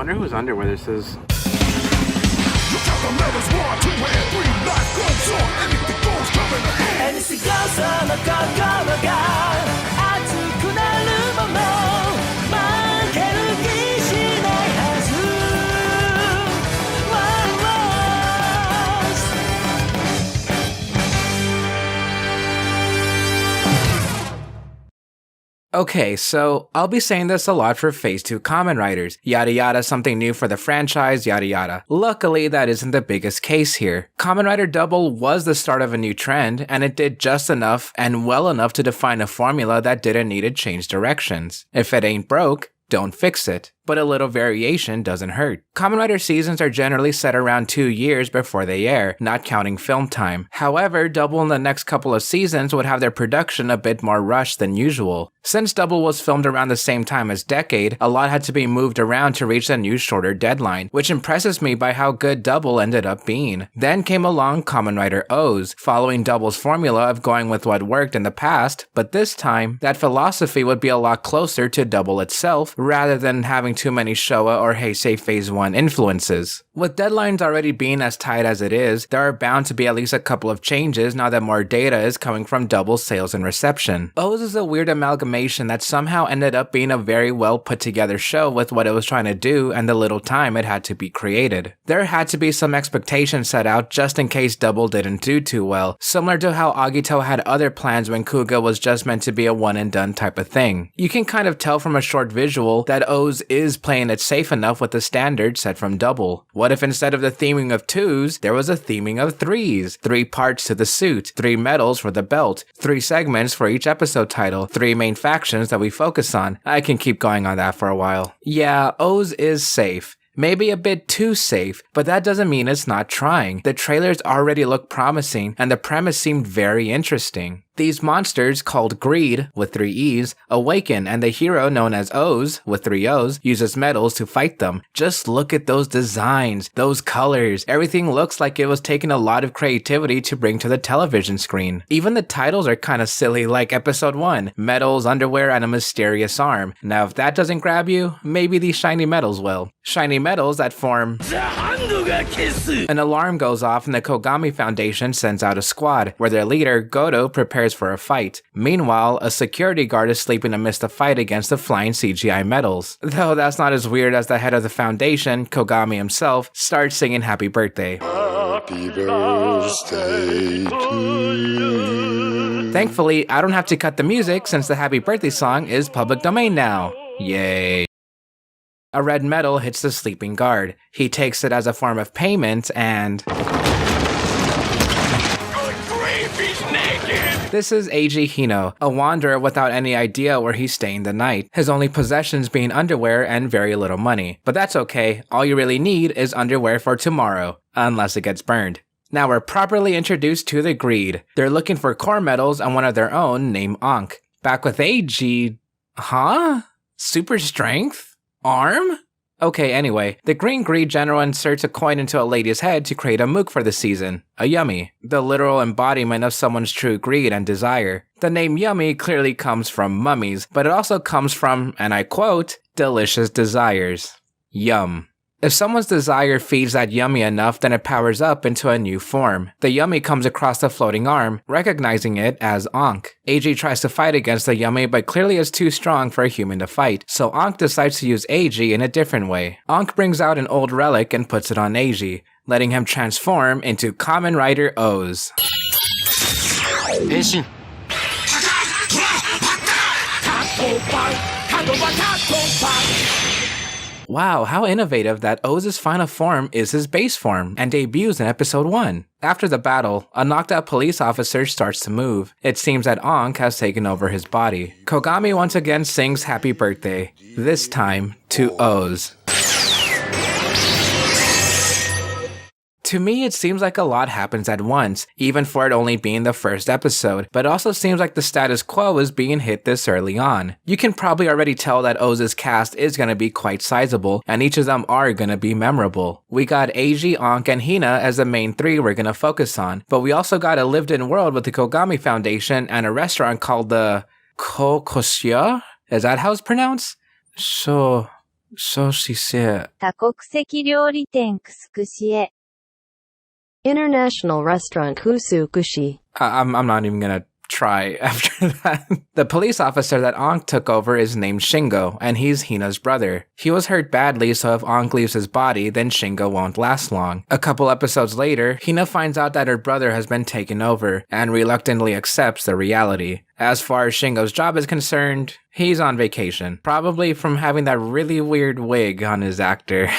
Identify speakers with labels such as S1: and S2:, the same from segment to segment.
S1: wonder whose underwear this is. Okay, so I'll be saying this a lot for Phase 2 Kamen Riders. Yada yada, something new for the franchise, yada yada. Luckily, that isn't the biggest case here. Kamen Rider Double was the start of a new trend, and it did just enough and well enough to define a formula that didn't need to change directions. If it ain't broke, don't fix it. But a little variation doesn't hurt. Kamen Rider seasons are generally set around 2 years before they air, not counting film time. However, Double in the next couple of seasons would have their production a bit more rushed than usual. Since Double was filmed around the same time as Decade, a lot had to be moved around to reach the new shorter deadline, which impresses me by how good Double ended up being. Then came along Kamen Rider O's, following Double's formula of going with what worked in the past, but this time, that philosophy would be a lot closer to Double itself, rather than having too many Showa or Heisei Phase 1 influences. With deadlines already being as tight as it is, there are bound to be at least a couple of changes now that more data is coming from Double's sales and reception. O's is a weird amalgamation that somehow ended up being a very well put together show with what it was trying to do and the little time it had to be created. There had to be some expectations set out just in case Double didn't do too well, similar to how Agito had other plans when Kuga was just meant to be a one and done type of thing. You can kind of tell from a short visual that O's is playing it safe enough with the standard set from Double. What if instead of the theming of 2s, there was a theming of 3s? 3 parts to the suit, 3 medals for the belt, 3 segments for each episode title, 3 main factions that we focus on. I can keep going on that for a while. Yeah, O's is safe. Maybe a bit too safe, but that doesn't mean it's not trying. The trailers already look promising, and the premise seemed very interesting. These monsters, called Greed, with 3 E's, awaken, and the hero known as O's, with 3 O's, uses medals to fight them. Just look at those designs, those colors. Everything looks like it was taking a lot of creativity to bring to the television screen. Even the titles are kinda silly, like Episode 1, Medals, Underwear, and a Mysterious Arm. Now if that doesn't grab you, maybe these shiny medals will. Shiny medals that form... An alarm goes off and the Kogami Foundation sends out a squad, where their leader, Goto, prepares for a fight. Meanwhile, a security guard is sleeping amidst a fight against the flying CGI medals. Though that's not as weird as the head of the foundation, Kogami himself, starts singing Happy Birthday. Happy birthday to you. Thankfully, I don't have to cut the music since the Happy Birthday song is public domain now. Yay. A red medal hits the sleeping guard. He takes it as a form of payment and... This is Eiji Hino, a wanderer without any idea where he's staying the night, his only possessions being underwear and very little money. But that's okay, all you really need is underwear for tomorrow, unless it gets burned. Now we're properly introduced to the Greed. They're looking for core medals and one of their own named Ankh. Back with Eiji... Huh? Super strength? Arm? Okay, anyway, the Green Greed General inserts a coin into a lady's head to create a mook for the season, a yummy, the literal embodiment of someone's true greed and desire. The name yummy clearly comes from mummies, but it also comes from, and I quote, delicious desires. Yum. If someone's desire feeds that yummy enough, then it powers up into a new form. The yummy comes across the floating arm, recognizing it as Ankh. Eiji tries to fight against the yummy, but clearly is too strong for a human to fight, so Ankh decides to use Eiji in a different way. Ankh brings out an old relic and puts it on Eiji, letting him transform into Kamen Rider O's. Wow, how innovative that O's final form is his base form, and debuts in episode 1. After the battle, a knocked out police officer starts to move. It seems that Ankh has taken over his body. Kogami once again sings Happy Birthday, this time to O's. To me, it seems like a lot happens at once, even for it only being the first episode, but it also seems like the status quo is being hit this early on. You can probably already tell that O's cast is going to be quite sizable, and each of them are going to be memorable. We got Eiji, Ankh, and Hina as the main 3 we're going to focus on, but we also got a lived-in world with the Kogami Foundation and a restaurant called the Kokosya? Is that how it's pronounced? So... So she said.
S2: 多国籍料理店クスクシへ
S3: International restaurant Kusukushi.
S1: I'm not even gonna try after that. The police officer that Ankh took over is named Shingo, and he's Hina's brother. He was hurt badly, so if Ankh leaves his body, then Shingo won't last long. A couple episodes later, Hina finds out that her brother has been taken over, and reluctantly accepts the reality. As far as Shingo's job is concerned, he's on vacation, probably from having that really weird wig on his actor.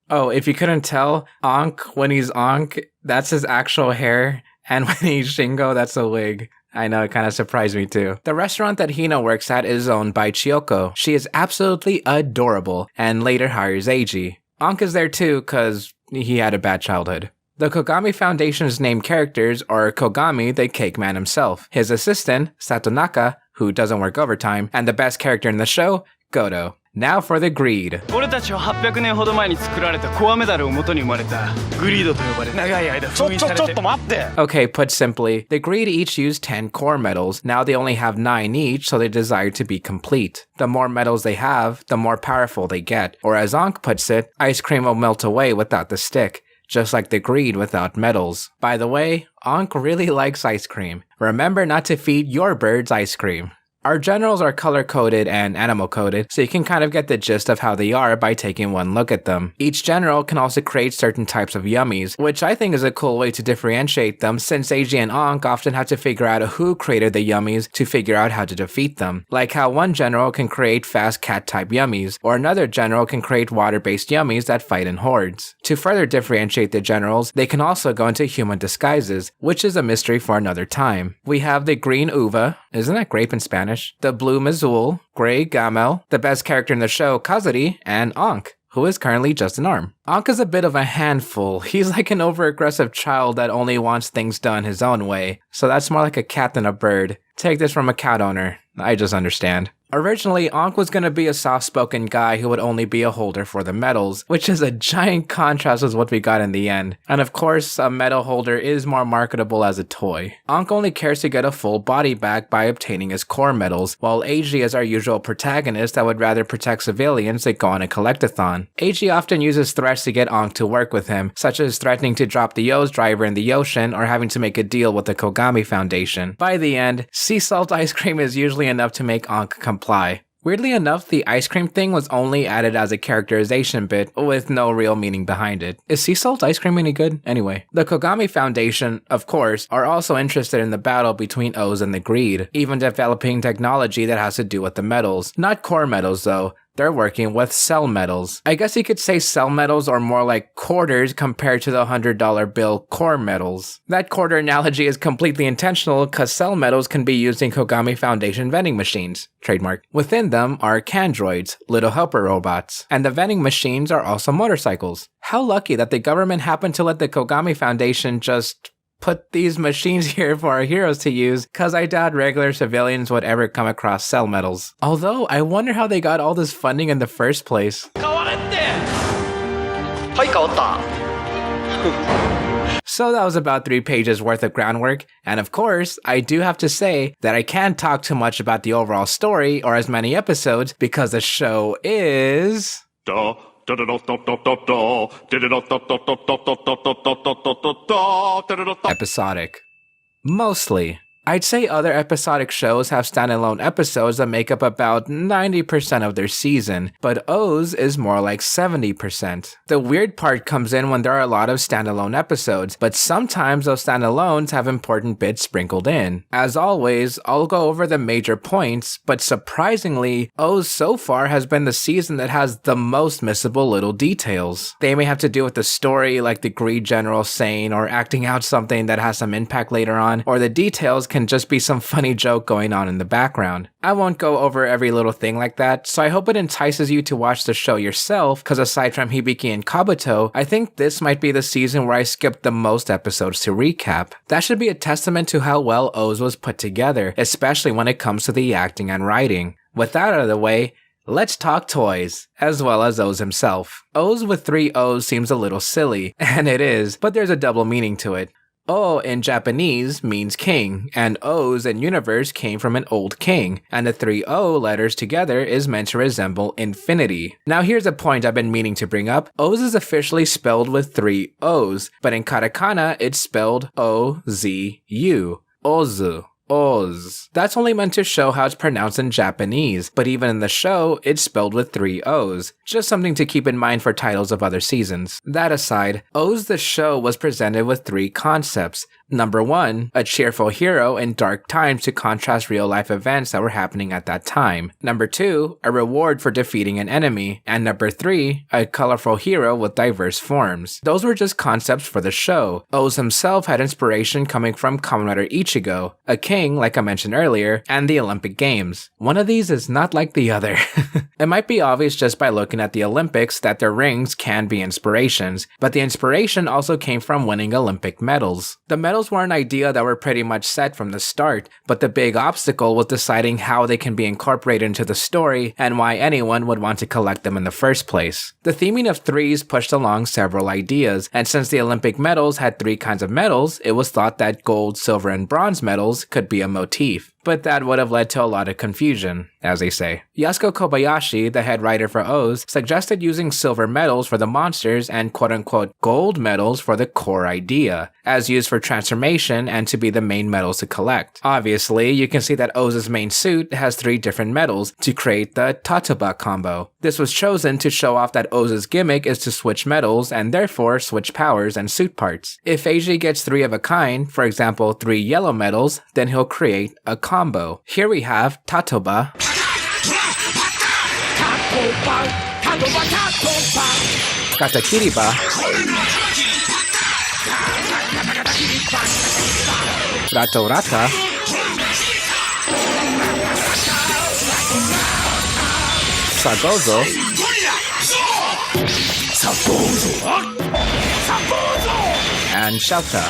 S1: Oh, if you couldn't tell, Ankh, when he's Ankh, that's his actual hair, and when he's Shingo, that's a wig. I know, it kind of surprised me too. The restaurant that Hina works at is owned by Chiyoko. She is absolutely adorable, and later hires Eiji. Ankh is there too, cause he had a bad childhood. The Kogami Foundation's named characters are Kogami, the cake man himself, his assistant, Satonaka, who doesn't work overtime, and the best character in the show, Goto. Now for the greed.
S4: 俺たちは800年ほど前に作られたコアメダルを元に生まれたグリードと呼ばれ長い間封印されて
S1: Okay, put simply, the greed each use 10 core medals. Now they only have 9 each, so they desire to be complete. The more medals they have, the more powerful they get. Or as Ankh puts it, ice cream will melt away without the stick, just like the greed without medals. By the way, Ankh really likes ice cream. Remember not to feed your birds ice cream. Our generals are color-coded and animal-coded, so you can kind of get the gist of how they are by taking one look at them. Each general can also create certain types of yummies, which I think is a cool way to differentiate them since Eiji and Ankh often have to figure out who created the yummies to figure out how to defeat them. Like how one general can create fast cat-type yummies, or another general can create water-based yummies that fight in hordes. To further differentiate the generals, they can also go into human disguises, which is a mystery for another time. We have the green uva, isn't that grape in Spanish? The blue Mazul, gray Gamel, the best character in the show, Kazuri, and Ankh, who is currently just an arm. Ankh is a bit of a handful. He's like an over-aggressive child that only wants things done his own way, so that's more like a cat than a bird. Take this from a cat owner. I just understand. Originally, Ankh was going to be a soft-spoken guy who would only be a holder for the medals, which is a giant contrast with what we got in the end. And of course, a medal holder is more marketable as a toy. Ankh only cares to get a full body back by obtaining his core medals, while Eiji is our usual protagonist that would rather protect civilians than go on a collectathon. Eiji often uses threats to get Ankh to work with him, such as threatening to drop the O's driver in the ocean or having to make a deal with the Kogami Foundation. By the end, sea salt ice cream is usually enough to make Ankh comply. Weirdly enough, the ice cream thing was only added as a characterization bit with no real meaning behind it. Is sea salt ice cream any good? Anyway, the Kogami Foundation, of course, are also interested in the battle between O's and the greed, even developing technology that has to do with the metals. Not core metals though. They're working with cell metals. I guess you could say cell metals are more like quarters compared to the $100 bill core metals. That quarter analogy is completely intentional because cell metals can be used in Kogami Foundation vending machines. Trademark. Within them are Candroids, little helper robots, and the vending machines are also motorcycles. How lucky that the government happened to let the Kogami Foundation just put these machines here for our heroes to use, cause I doubt regular civilians would ever come across cell metals. Although, I wonder how they got all this funding in the first place. So that was about 3 pages worth of groundwork, and of course, I do have to say that I can't talk too much about the overall story or as many episodes because the show is episodic. Mostly. I'd say other episodic shows have standalone episodes that make up about 90% of their season, but O's is more like 70%. The weird part comes in when there are a lot of standalone episodes, but sometimes those standalones have important bits sprinkled in. As always, I'll go over the major points, but surprisingly, O's so far has been the season that has the most missable little details. They may have to do with the story, like the greed general saying or acting out something that has some impact later on, or the details can just be some funny joke going on in the background. I won't go over every little thing like that, so I hope it entices you to watch the show yourself, cause aside from Hibiki and Kabuto, I think this might be the season where I skipped the most episodes to recap. That should be a testament to how well O's was put together, especially when it comes to the acting and writing. With that out of the way, let's talk toys, as well as O's himself. O's with 3 O's seems a little silly, and it is, but there's a double meaning to it. O in Japanese means king, and O's in universe came from an old king, and the 3 O letters together is meant to resemble infinity. Now here's a point I've been meaning to bring up. O's is officially spelled with 3 O's, but in katakana it's spelled O-Z-U. Ozu. Oz. That's only meant to show how it's pronounced in Japanese, but even in the show, it's spelled with 3 O's. Just something to keep in mind for titles of other seasons. That aside, Oz the show was presented with 3 concepts. Number 1, a cheerful hero in dark times to contrast real-life events that were happening at that time. Number 2, a reward for defeating an enemy. And number 3, a colorful hero with diverse forms. Those were just concepts for the show. Oz himself had inspiration coming from Kamen Rider Ichigo, a king, like I mentioned earlier, and the Olympic Games. One of these is not like the other. It might be obvious just by looking at the Olympics that their rings can be inspirations, but the inspiration also came from winning Olympic medals. The medals were an idea that were pretty much set from the start, but the big obstacle was deciding how they can be incorporated into the story and why anyone would want to collect them in the first place. The theming of threes pushed along several ideas, and since the Olympic medals had 3 kinds of medals, it was thought that gold, silver, and bronze medals could be a motif. But that would have led to a lot of confusion, as they say. Yasuko Kobayashi, the head writer for O's, suggested using silver medals for the monsters and quote-unquote gold medals for the core idea, as used for transformation and to be the main medals to collect. Obviously, you can see that O's main suit has 3 different medals to create the Tatoba combo. This was chosen to show off that O's gimmick is to switch medals and therefore switch powers and suit parts. If Eiji gets 3 of a kind, for example 3 yellow medals, then he'll create a combo. Here we have Tatoba, Katakiriba, Ratorata, Sagozo, and Shouta.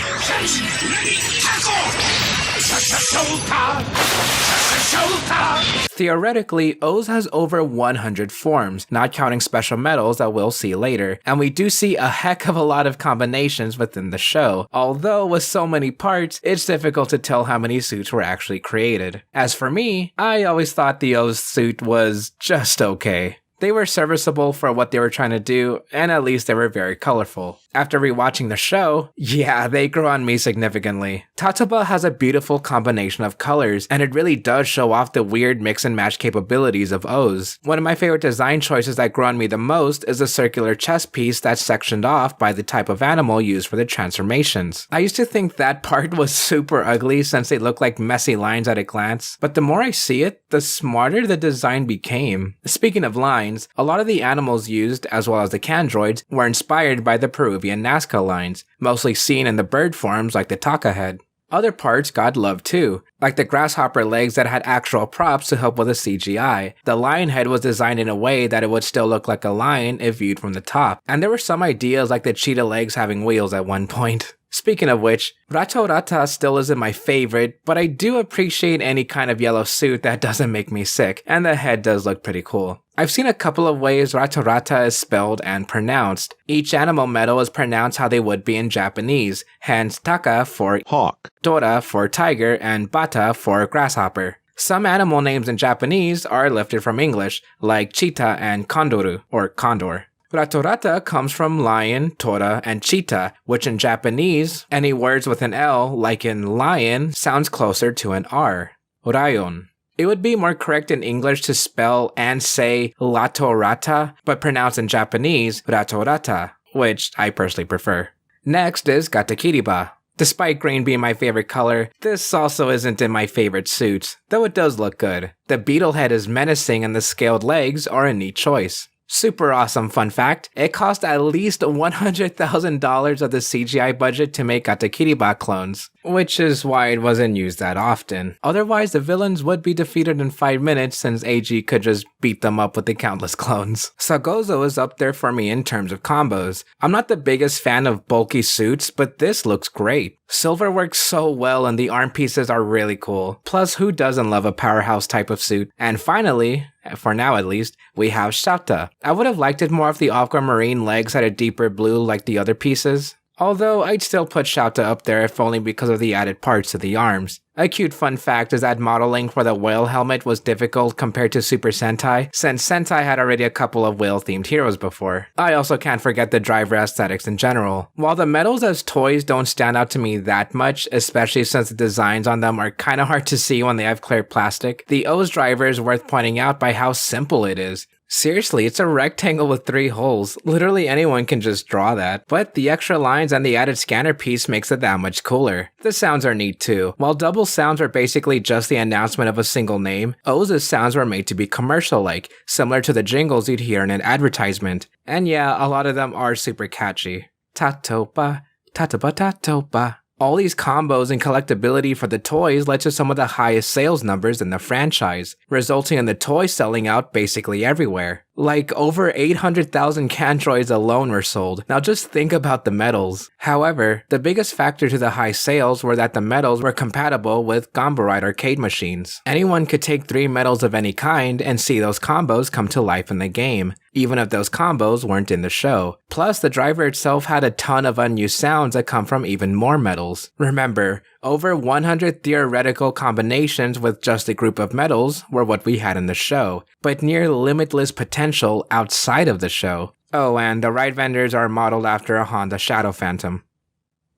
S1: Theoretically, O's has over 100 forms, not counting special medals that we'll see later, and we do see a heck of a lot of combinations within the show, although with so many parts, it's difficult to tell how many suits were actually created. As for me, I always thought the O's suit was just okay. They were serviceable for what they were trying to do, and at least they were very colorful. After rewatching the show, yeah, they grew on me significantly. Tatoba has a beautiful combination of colors, and it really does show off the weird mix and match capabilities of O's. One of my favorite design choices that grew on me the most is the circular chest piece that's sectioned off by the type of animal used for the transformations. I used to think that part was super ugly since they look like messy lines at a glance, but the more I see it, the smarter the design became. Speaking of lines, a lot of the animals used, as well as the Candroids, were inspired by the Peruvian Nazca lines, mostly seen in the bird forms like the Taka head. Other parts got love too, like the grasshopper legs that had actual props to help with the CGI. The lion head was designed in a way that it would still look like a lion if viewed from the top, and there were some ideas like the cheetah legs having wheels at one point. Speaking of which, Ratorata still isn't my favorite, but I do appreciate any kind of yellow suit that doesn't make me sick, and the head does look pretty cool. I've seen a couple of ways Ratorata is spelled and pronounced. Each animal medal is pronounced how they would be in Japanese, hence Taka for hawk, Tora for tiger, and Bata for grasshopper. Some animal names in Japanese are lifted from English, like cheetah and kondoru, or condor. Ratorata comes from lion, tora, and cheetah, which in Japanese, any words with an L, like in lion, sounds closer to an R. Rayon. It would be more correct in English to spell and say Latorata, but pronounce in Japanese Ratorata, which I personally prefer. Next is Katakiriba. Despite green being my favorite color, this also isn't in my favorite suits, though it does look good. The beetle head is menacing and the scaled legs are a neat choice. Super awesome fun fact, it cost at least $100,000 of the CGI budget to make Katakiriba clones, which is why it wasn't used that often. Otherwise, the villains would be defeated in 5 minutes since Eiji could just beat them up with the countless clones. Sagozo is up there for me in terms of combos. I'm not the biggest fan of bulky suits, but this looks great. Silver works so well and the arm pieces are really cool. Plus, who doesn't love a powerhouse type of suit? And finally, for now at least, we have Shouta. I would have liked it more if the aquamarine legs had a deeper blue like the other pieces. Although I'd still put Shouta up there if only because of the added parts to the arms. A cute fun fact is that modeling for the whale helmet was difficult compared to Super Sentai, since Sentai had already a couple of whale-themed heroes before. I also can't forget the driver aesthetics in general. While the medals as toys don't stand out to me that much, especially since the designs on them are kinda hard to see when they have clear plastic, the O's driver is worth pointing out by how simple it is. Seriously, it's a rectangle with 3 holes. Literally anyone can just draw that. But the extra lines and the added scanner piece makes it that much cooler. The sounds are neat too. While double sounds are basically just the announcement of a single name, O's sounds were made to be commercial-like, similar to the jingles you'd hear in an advertisement. And yeah, a lot of them are super catchy. Tatopa, tataba tatopa. All these combos and collectability for the toys led to some of the highest sales numbers in the franchise, resulting in the toys selling out basically everywhere. Like, over 800,000 Cantroids alone were sold. Now just think about the medals. However, the biggest factor to the high sales were that the medals were compatible with Gambarite arcade machines. Anyone could take 3 medals of any kind and see those combos come to life in the game, even if those combos weren't in the show. Plus, the driver itself had a ton of unused sounds that come from even more medals. Remember, over 100 theoretical combinations with just a group of medals were what we had in the show, but near limitless potential outside of the show. Oh, and the ride vendors are modeled after a Honda Shadow Phantom.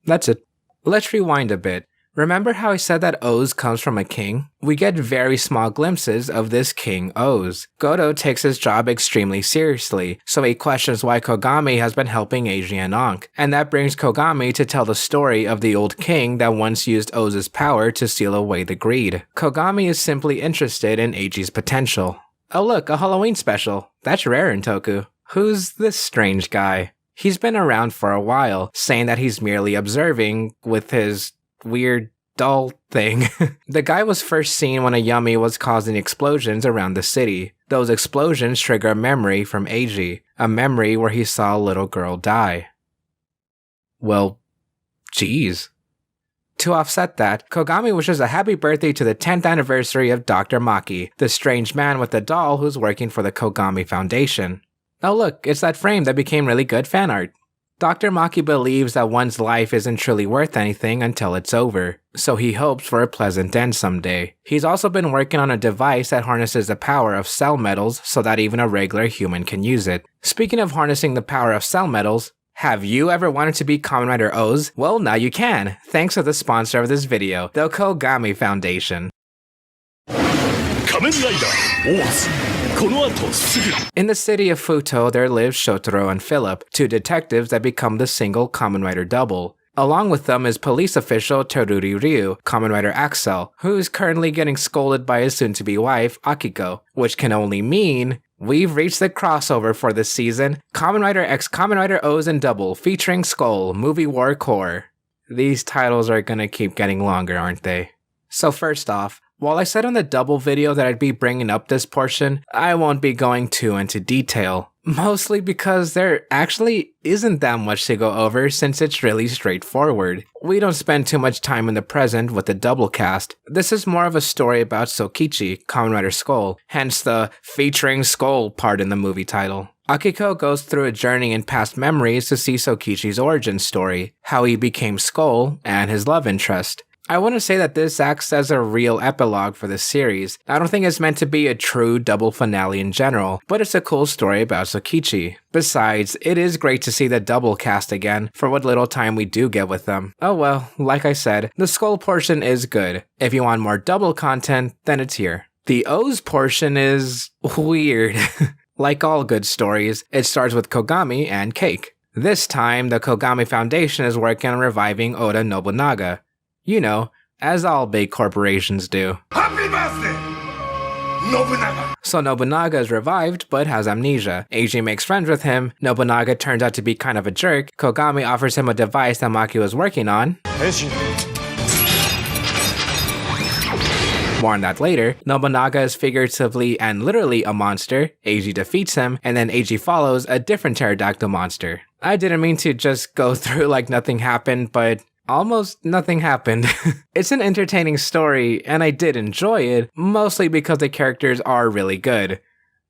S1: That's it. Let's rewind a bit. Remember how I said that O's comes from a king? We get very small glimpses of this King O's. Goto takes his job extremely seriously, so he questions why Kogami has been helping Eiji and Ankh, and that brings Kogami to tell the story of the old king that once used O's power to seal away the greed. Kogami is simply interested in Eiji's potential. Oh look, a Halloween special. That's rare in Toku. Who's this strange guy? He's been around for a while, saying that he's merely observing with his weird doll thing. The guy was first seen when a Yummy was causing explosions around the city. Those explosions trigger a memory from Eiji, a memory where he saw a little girl die. Well, geez. To offset that, Kogami wishes a happy birthday to the 10th anniversary of Dr. Maki, the strange man with the doll who's working for the Kogami Foundation. Oh look, it's that frame that became really good fan art. Dr. Maki believes that one's life isn't truly worth anything until it's over, so he hopes for a pleasant end someday. He's also been working on a device that harnesses the power of cell metals so that even a regular human can use it. Speaking of harnessing the power of cell metals, have you ever wanted to be Kamen Rider O's? Well, now you can, thanks to the sponsor of this video, the Kogami Foundation.
S5: Kamen Rider O's.
S1: In the city of Futo, there live Shotaro and Philip, 2 detectives that become the single Kamen Rider double. Along with them is police official Teruri Ryu, Kamen Rider Axel, who is currently getting scolded by his soon-to-be wife, Akiko, which can only mean we've reached the crossover for this season, Kamen Rider X Kamen Rider O's and Double, featuring Skull, Movie War Core. These titles are gonna keep getting longer, aren't they? So first off, while I said on the double video that I'd be bringing up this portion, I won't be going too into detail. Mostly because there actually isn't that much to go over since it's really straightforward. We don't spend too much time in the present with the double cast. This is more of a story about Sokichi, Kamen Rider Skull, hence the featuring Skull part in the movie title. Akiko goes through a journey in past memories to see Sokichi's origin story, how he became Skull, and his love interest. I want to say that this acts as a real epilogue for the series. I don't think it's meant to be a true double finale in general, but it's a cool story about Sokichi. Besides, it is great to see the double cast again, for what little time we do get with them. Oh well, like I said, the Skull portion is good. If you want more double content, then it's here. The O's portion is weird. Like all good stories, it starts with Kogami and Cake. This time, the Kogami Foundation is working on reviving Oda Nobunaga. You know, as all big corporations do.
S5: Happy birthday, Nobunaga!
S1: So Nobunaga is revived, but has amnesia. Eiji makes friends with him, Nobunaga turns out to be kind of a jerk, Kogami offers him a device that Maki was working on. More on that later. Nobunaga is figuratively and literally a monster, Eiji defeats him, and then Eiji follows a different pterodactyl monster. I didn't mean to just go through like nothing happened, but almost nothing happened. It's an entertaining story, and I did enjoy it, mostly because the characters are really good.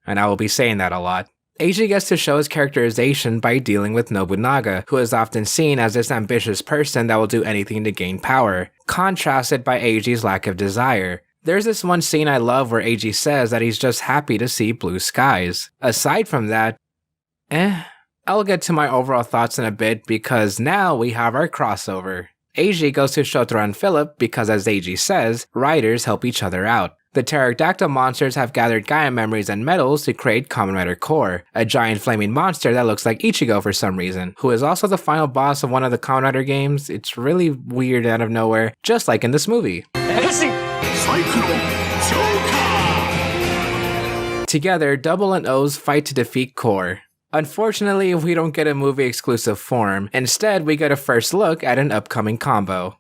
S1: And I will be saying that a lot. Eiji gets to show his characterization by dealing with Nobunaga, who is often seen as this ambitious person that will do anything to gain power, contrasted by Eiji's lack of desire. There's this one scene I love where Eiji says that he's just happy to see blue skies. Aside from that, I'll get to my overall thoughts in a bit because now we have our crossover. Eiji goes to Shotaro and Philip because, as Eiji says, writers help each other out. The pterodactyl monsters have gathered Gaia memories and metals to create Kamen Rider Core, a giant flaming monster that looks like Ichigo for some reason, who is also the final boss of one of the Kamen Rider games. It's really weird out of nowhere, just like in this movie. Together, Double and O's fight to defeat Core. Unfortunately, we don't get a movie-exclusive form. Instead, we get a first look at an upcoming combo.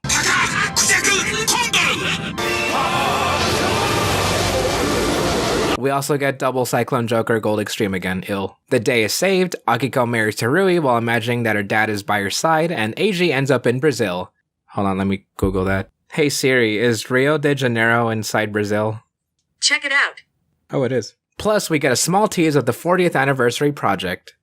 S1: We also get Double Cyclone Joker Gold Extreme again, ill. The day is saved, Akiko marries Terui while imagining that her dad is by her side, and Eiji ends up in Brazil. Hold on, let me Google that. Hey Siri, is Rio de Janeiro inside Brazil?
S6: Check it out.
S1: Oh, it is. Plus, we get a small tease of the 40th anniversary project.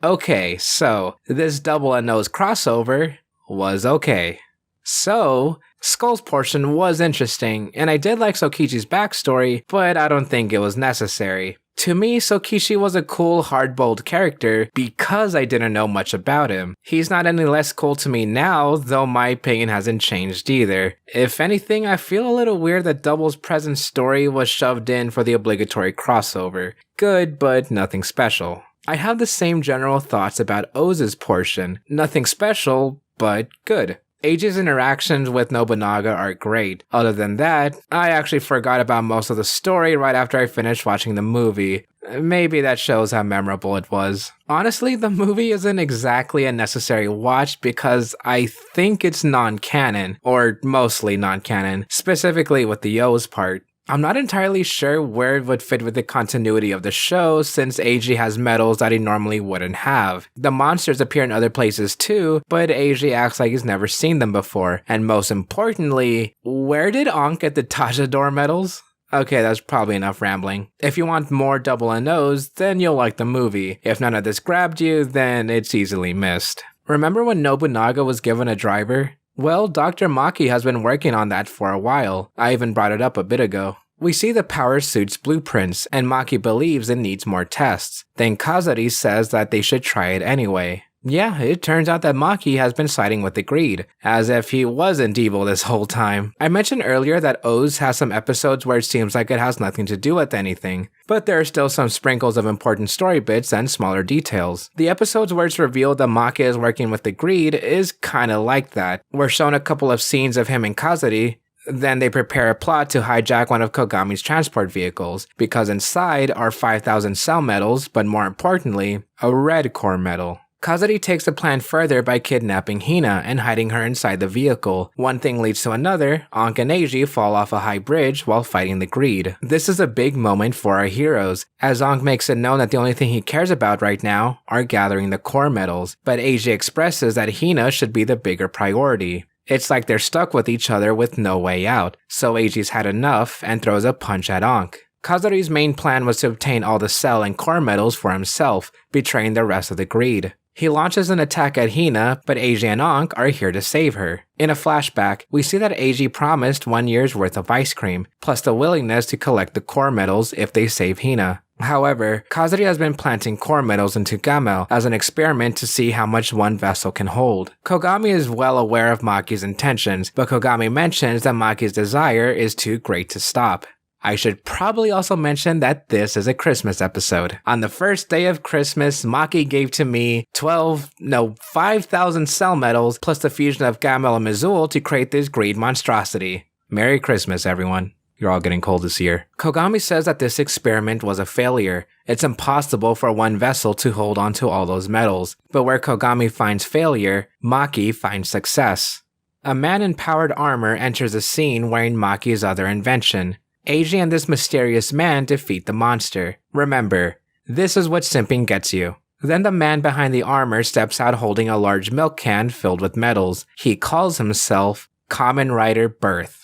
S1: Okay, so this Double and Nose crossover was okay. So, Skull's portion was interesting, and I did like Sokichi's backstory, but I don't think it was necessary. To me, Sokichi was a cool, hard-boiled character because I didn't know much about him. He's not any less cool to me now, though my opinion hasn't changed either. If anything, I feel a little weird that Double's present story was shoved in for the obligatory crossover. Good, but nothing special. I have the same general thoughts about Oz's portion. Nothing special, but good. Eiji's interactions with Nobunaga are great. Other than that, I actually forgot about most of the story right after I finished watching the movie. Maybe that shows how memorable it was. Honestly, the movie isn't exactly a necessary watch because I think it's non-canon, or mostly non-canon, specifically with the O's part. I'm not entirely sure where it would fit with the continuity of the show since Eiji has medals that he normally wouldn't have. The monsters appear in other places too, but Eiji acts like he's never seen them before. And most importantly, where did Ankh get the Tajador medals? Okay, that's probably enough rambling. If you want more Double and O's, then you'll like the movie. If none of this grabbed you, then it's easily missed. Remember when Nobunaga was given a driver? Well, Dr. Maki has been working on that for a while. I even brought it up a bit ago. We see the power suit's blueprints, and Maki believes it needs more tests. Then Kazari says that they should try it anyway. Yeah, it turns out that Maki has been siding with the greed, as if he wasn't evil this whole time. I mentioned earlier that O's has some episodes where it seems like it has nothing to do with anything, but there are still some sprinkles of important story bits and smaller details. The episodes where it's revealed that Maki is working with the greed is kinda like that. We're shown a couple of scenes of him and Kazari, then they prepare a plot to hijack one of Kogami's transport vehicles, because inside are 5,000 cell medals, but more importantly, a red core medal. Kazari takes the plan further by kidnapping Hina and hiding her inside the vehicle. One thing leads to another. Ankh and Eiji fall off a high bridge while fighting the greed. This is a big moment for our heroes, as Ankh makes it known that the only thing he cares about right now are gathering the core medals, but Eiji expresses that Hina should be the bigger priority. It's like they're stuck with each other with no way out, so Eiji's had enough and throws a punch at Ankh. Kazari's main plan was to obtain all the cell and core medals for himself, betraying the rest of the greed. He launches an attack at Hina, but Eiji and Ankh are here to save her. In a flashback, we see that Eiji promised 1 year's worth of ice cream, plus the willingness to collect the core medals if they save Hina. However, Kazari has been planting core medals into Gamel as an experiment to see how much one vessel can hold. Kogami is well aware of Maki's intentions, but Kogami mentions that Maki's desire is too great to stop. I should probably also mention that this is a Christmas episode. On the first day of Christmas, Maki gave to me 5,000 cell medals plus the fusion of Gamel and Mizul to create this greed monstrosity. Merry Christmas, everyone. You're all getting cold this year. Kogami says that this experiment was a failure. It's impossible for one vessel to hold onto all those medals. But where Kogami finds failure, Maki finds success. A man in powered armor enters the scene wearing Maki's other invention. Eiji and this mysterious man defeat the monster. Remember, this is what simping gets you. Then the man behind the armor steps out holding a large milk can filled with medals. He calls himself Kamen Rider Birth.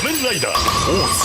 S5: 仮面ライダーオーズ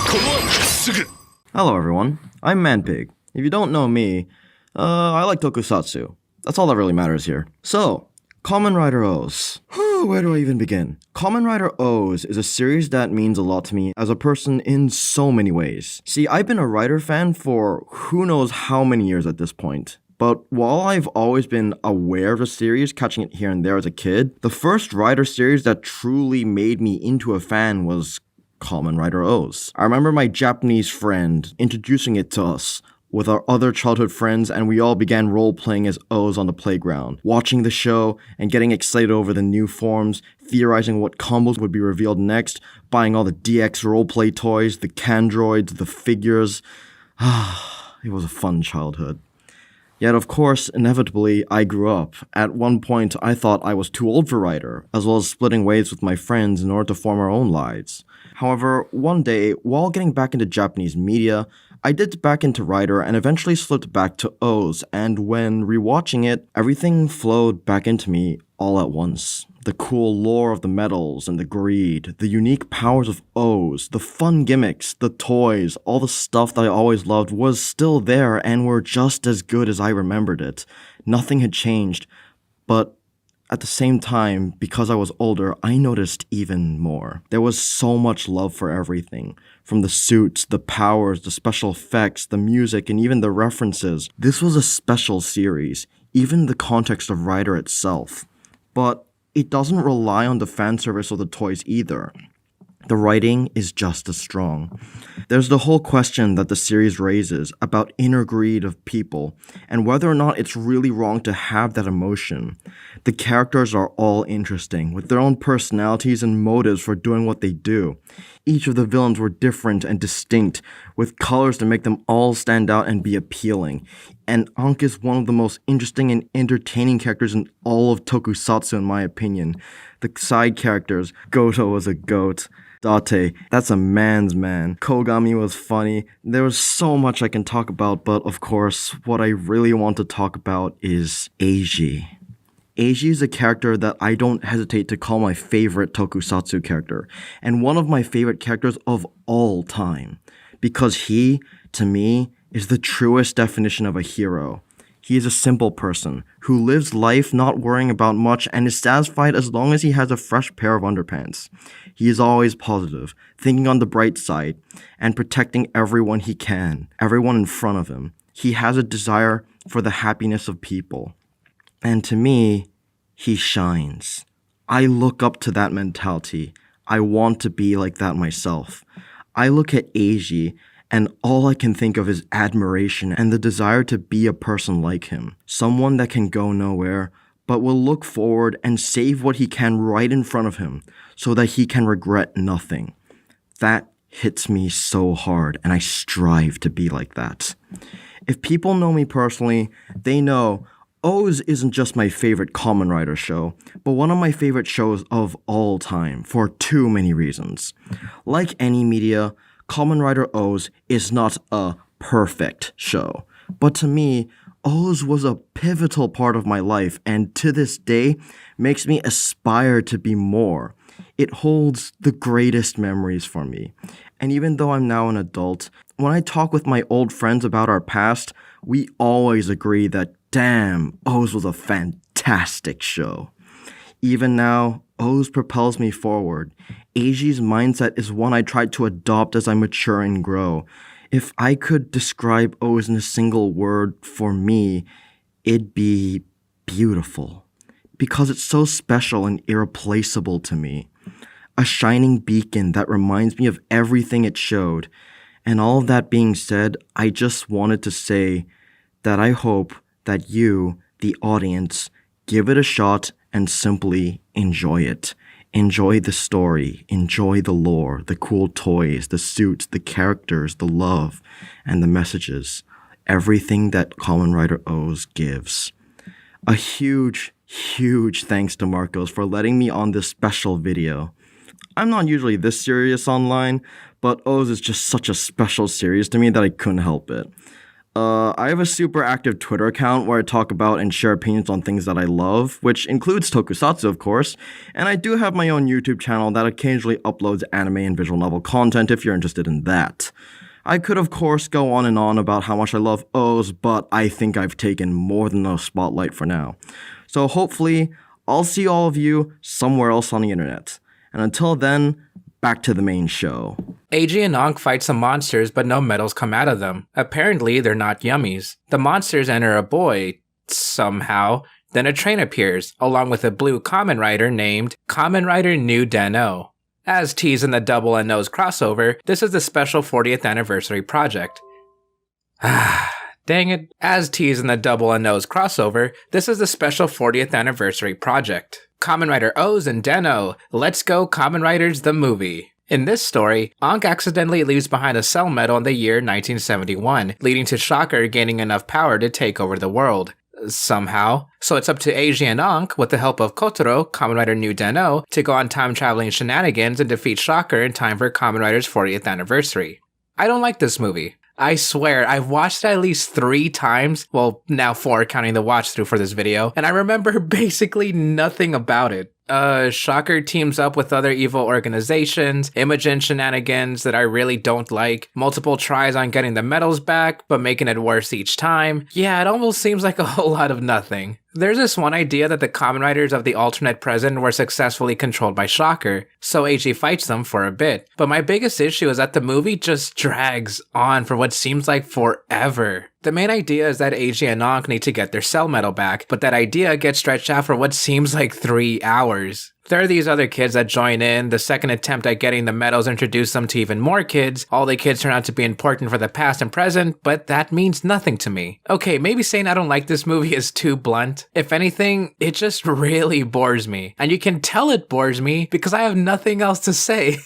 S5: この後すぐ
S6: Hello everyone, I'm Manpig. If you don't know me, I like tokusatsu. That's all that really matters here. So, Kamen Rider O's. Where do I even begin? Kamen Rider O's is a series that means a lot to me as a person in so many ways. See, I've been a Rider fan for who knows how many years at this point. But while I've always been aware of the series, catching it here and there as a kid, the first Rider series that truly made me into a fan was Kamen Rider O's. I remember my Japanese friend introducing it to us with our other childhood friends, and we all began role-playing as O's on the playground, watching the show and getting excited over the new forms, theorizing what combos would be revealed next, buying all the DX roleplay toys, the Candroids, the figures. It was a fun childhood. Yet, of course, inevitably, I grew up. At one point, I thought I was too old for Rider, as well as splitting ways with my friends in order to form our own lives. However, one day, while getting back into Japanese media, I dipped back into Rider and eventually slipped back to O's, and when rewatching it, everything flowed back into me all at once. The cool lore of the medals and the greed, the unique powers of O's, the fun gimmicks, the toys, all the stuff that I always loved was still there and were just as good as I remembered it. Nothing had changed, but at the same time, because I was older, I noticed even more. There was so much love for everything. From the suits, the powers, the special effects, the music, and even the references. This was a special series, even the context of Rider itself. But it doesn't rely on the fan service of the toys either. The writing is just as strong. There's the whole question that the series raises about inner greed of people and whether or not it's really wrong to have that emotion. The characters are all interesting, with their own personalities and motives for doing what they do. Each of the villains were different and distinct, with colors to make them all stand out and be appealing. And Ankh is one of the most interesting and entertaining characters in all of tokusatsu in my opinion. The side characters, Goto was a goat. Date, that's a man's man. Kogami was funny. There was so much I can talk about, but of course, what I really want to talk about is Eiji. Eiji is a character that I don't hesitate to call my favorite tokusatsu character, and one of my favorite characters of all time, because he, to me, is the truest definition of a hero. He is a simple person who lives life not worrying about much and is satisfied as long as he has a fresh pair of underpants. He is always positive, thinking on the bright side, and protecting everyone he can, everyone in front of him. He has a desire for the happiness of people. And to me, he shines. I look up to that mentality. I want to be like that myself. I look at Eiji, and all I can think of is admiration and the desire to be a person like him. Someone that can go nowhere, but will look forward and save what he can right in front of him, so that he can regret nothing. That hits me so hard, and I strive to be like that. If people know me personally, they know O's isn't just my favorite Kamen Rider show, but one of my favorite shows of all time, for too many reasons. Like any media, Kamen Rider O's is not a perfect show, but to me, O's was a pivotal part of my life and to this day makes me aspire to be more. It holds the greatest memories for me. And even though I'm now an adult, when I talk with my old friends about our past, we always agree that, damn, O's was a fantastic show. Even now, O's propels me forward. Eiji's mindset is one I tried to adopt as I mature and grow. If I could describe O's in a single word for me, it'd be beautiful. Because it's so special and irreplaceable to me. A shining beacon that reminds me of everything it showed. And all of that being said, I just wanted to say that I hope that you, the audience, give it a shot and simply enjoy it. Enjoy the story, enjoy the lore, the cool toys, the suits, the characters, the love, and the messages. Everything that Kamen Rider O's gives. A huge, huge thanks to Marcos for letting me on this special video. I'm not usually this serious online, but O's is just such a special series to me that I couldn't help it. I have a super active Twitter account where I talk about and share opinions on things that I love, which includes tokusatsu, of course, and I do have my own YouTube channel that occasionally uploads anime and visual novel content if you're interested in that. I could, of course, go on and on about how much I love O's, but I think I've taken more than enough spotlight for now. So hopefully, I'll see all of you somewhere else on the internet. And until then, back to the main show.
S1: Eiji and Ankh fight some monsters, but no medals come out of them. Apparently, they're not yummies. The monsters enter a boy, somehow. Then a train appears, along with a blue Kamen Rider named Kamen Rider New Den-O. As teased in the Double and Nose crossover, this is the special 40th anniversary project. Dang it. As teased in the Double and Nose crossover, this is the special 40th anniversary project. Kamen Rider O's and Den-O, Let's Go Kamen Riders the movie. In this story, Ankh accidentally leaves behind a cell medal in the year 1971, leading to Shocker gaining enough power to take over the world. Somehow. So it's up to Eiji and Ankh, with the help of Kotaro, Kamen Rider New Den-O, to go on time-traveling shenanigans and defeat Shocker in time for Kamen Rider's 40th anniversary. I don't like this movie. I swear, I've watched it at least 3 times, well, now 4 counting the watch-through for this video, and I remember basically nothing about it. Shocker teams up with other evil organizations, Imogen shenanigans that I really don't like, multiple tries on getting the medals back, but making it worse each time. Yeah, it almost seems like a whole lot of nothing. There's this one idea that the Kamen Riders of the alternate present were successfully controlled by Shocker, so Eiji fights them for a bit. But my biggest issue is that the movie just drags on for what seems like forever. The main idea is that Eiji and Ankh need to get their cell medal back, but that idea gets stretched out for what seems like 3 hours. There are these other kids that join in, the second attempt at getting the medals introduces them to even more kids, all the kids turn out to be important for the past and present, but that means nothing to me. Okay, maybe saying I don't like this movie is too blunt. If anything, it just really bores me. And you can tell it bores me because I have nothing else to say.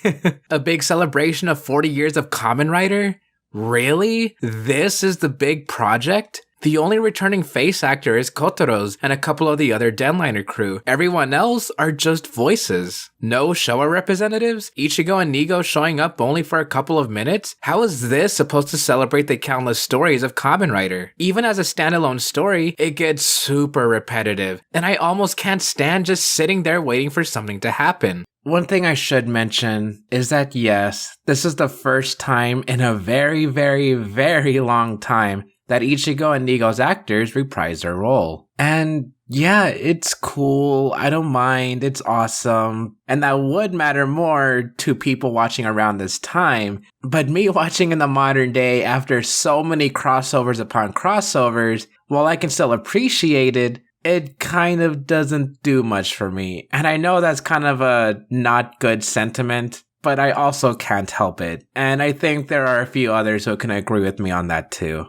S1: A big celebration of 40 years of Kamen Rider? Really? This is the big project? The only returning face actor is Kotaro's and a couple of the other Denliner crew. Everyone else are just voices. No Showa representatives? Ichigo and Nigo showing up only for a couple of minutes? How is this supposed to celebrate the countless stories of Kamen Rider? Even as a standalone story, it gets super repetitive, and I almost can't stand just sitting there waiting for something to happen. One thing I should mention is that yes, this is the first time in a very, very, very long time that Ichigo and Nigo's actors reprise their role. And yeah, it's cool, I don't mind, it's awesome, and that would matter more to people watching around this time, but me watching in the modern day after so many crossovers upon crossovers, while I can still appreciate it, it kind of doesn't do much for me. And I know that's kind of a not good sentiment, but I also can't help it. And I think there are a few others who can agree with me on that too.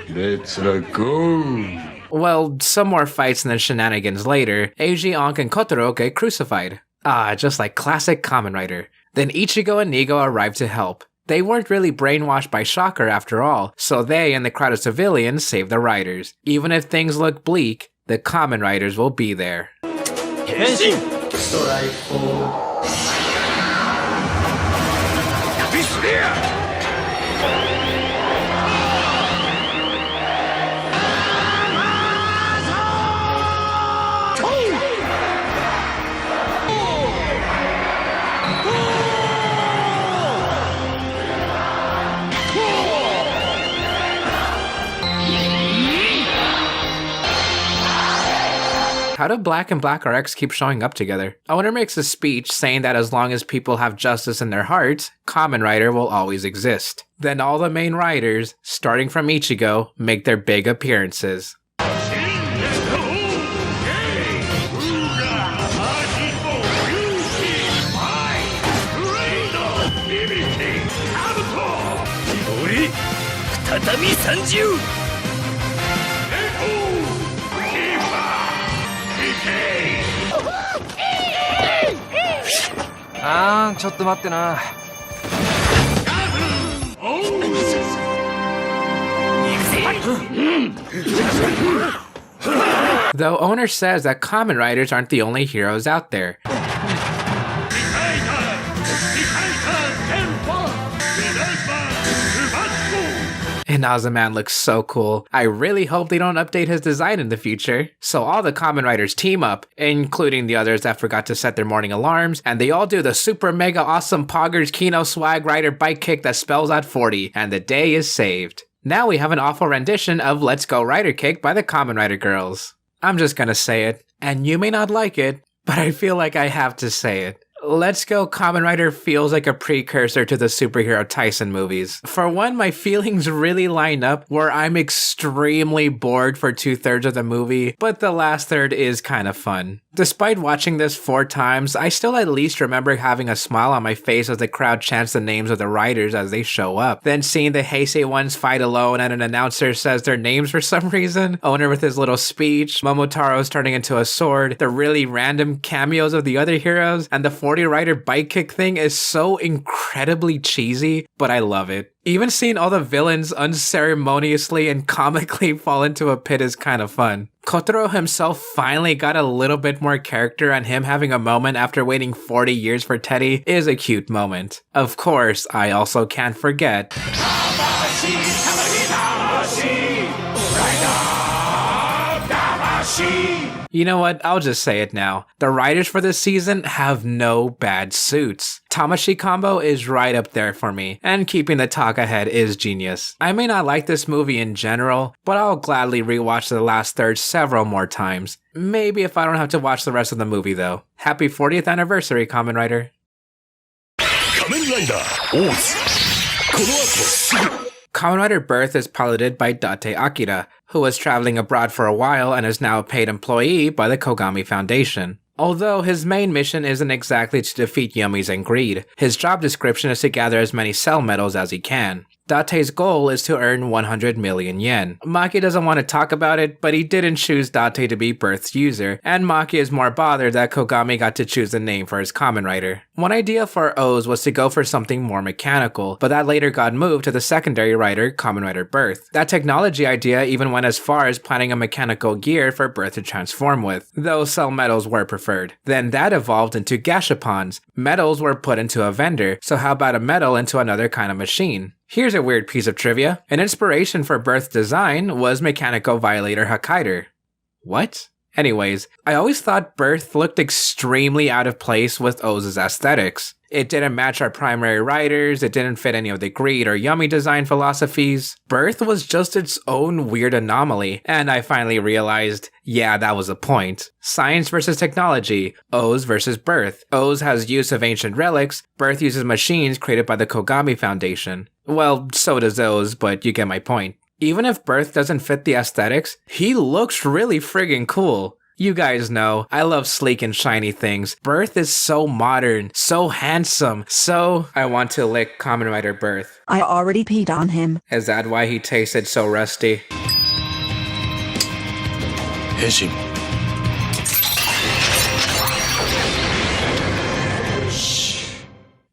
S5: Let's go.
S1: Well, some more fights and then shenanigans later, Eiji, Ankh, and Kotaro get crucified. Just like classic Kamen Rider. Then Ichigo and Nigo arrive to help. They weren't really brainwashed by Shocker after all, so they and the crowd of civilians save the riders. Even if things look bleak, the Kamen Riders will be there.
S5: Henshin! Strike forward. Spear!
S1: How do Black and Black RX keep showing up together? Owner makes a speech saying that as long as people have justice in their hearts, Kamen Rider will always exist. Then all the main riders, starting from Ichigo, make their big appearances. Though Owner says that Kamen Riders aren't the only heroes out there. And Ozyman looks so cool. I really hope they don't update his design in the future. So all the Kamen Riders team up, including the others that forgot to set their morning alarms, and they all do the super mega awesome Poggers Kino Swag Rider bike kick that spells out 40, and the day is saved. Now we have an awful rendition of Let's Go Rider Kick by the Kamen Rider girls. I'm just gonna say it, and you may not like it, but I feel like I have to say it. Let's Go Kamen Rider feels like a precursor to the superhero Tyson movies. For one, my feelings really line up where I'm extremely bored for 2/3 of the movie, but the last third is kind of fun. Despite watching this 4 times, I still at least remember having a smile on my face as the crowd chants the names of the riders as they show up. Then seeing the Heisei ones fight alone and an announcer says their names for some reason, Owner with his little speech, Momotaro's turning into a sword, the really random cameos of the other heroes, and the 40 rider bike kick thing is so incredibly cheesy, but I love it. Even seeing all the villains unceremoniously and comically fall into a pit is kind of fun. Kotaro himself finally got a little bit more character, and him having a moment after waiting 40 years for Teddy is a cute moment. Of course, I also can't forget You know what, I'll just say it now. The writers for this season have no bad suits. Tamashi combo is right up there for me, and keeping the talk ahead is genius. I may not like this movie in general, but I'll gladly rewatch the last third several more times. Maybe if I don't have to watch the rest of the movie though. Happy 40th anniversary, Kamen Rider.
S5: Kamen Rider Oz. この後すぐ
S1: Kamen Rider Birth is piloted by Date Akira, who was traveling abroad for a while and is now a paid employee by the Kogami Foundation. Although his main mission isn't exactly to defeat yummies and greed, his job description is to gather as many cell medals as he can. Date's goal is to earn 100 million yen. Maki doesn't want to talk about it, but he didn't choose Date to be Birth's user, and Maki is more bothered that Kogami got to choose the name for his Kamen Rider. One idea for O's was to go for something more mechanical, but that later got moved to the secondary rider, Kamen Rider Birth. That technology idea even went as far as planning a mechanical gear for Birth to transform with, though cell medals were preferred. Then that evolved into gashapons. Medals were put into a vendor, so how about a medal into another kind of machine? Here's a weird piece of trivia. An inspiration for Birth's design was Mechanical Violator Hokkaider. What? Anyways, I always thought Birth looked extremely out of place with Oz's aesthetics. It didn't match our primary riders, it didn't fit any of the greed or yummy design philosophies. Birth was just its own weird anomaly, and I finally realized, yeah, that was the point. Science versus technology, Oz versus Birth. Oz has use of ancient relics, Birth uses machines created by the Kogami Foundation. Well, so does Oz, but you get my point. Even if Birth doesn't fit the aesthetics, he looks really friggin' cool. You guys know, I love sleek and shiny things. Birth is so modern, so handsome, so I want to lick Kamen Rider Birth.
S7: I already peed on him.
S1: Is that why he tasted so rusty?
S5: 変身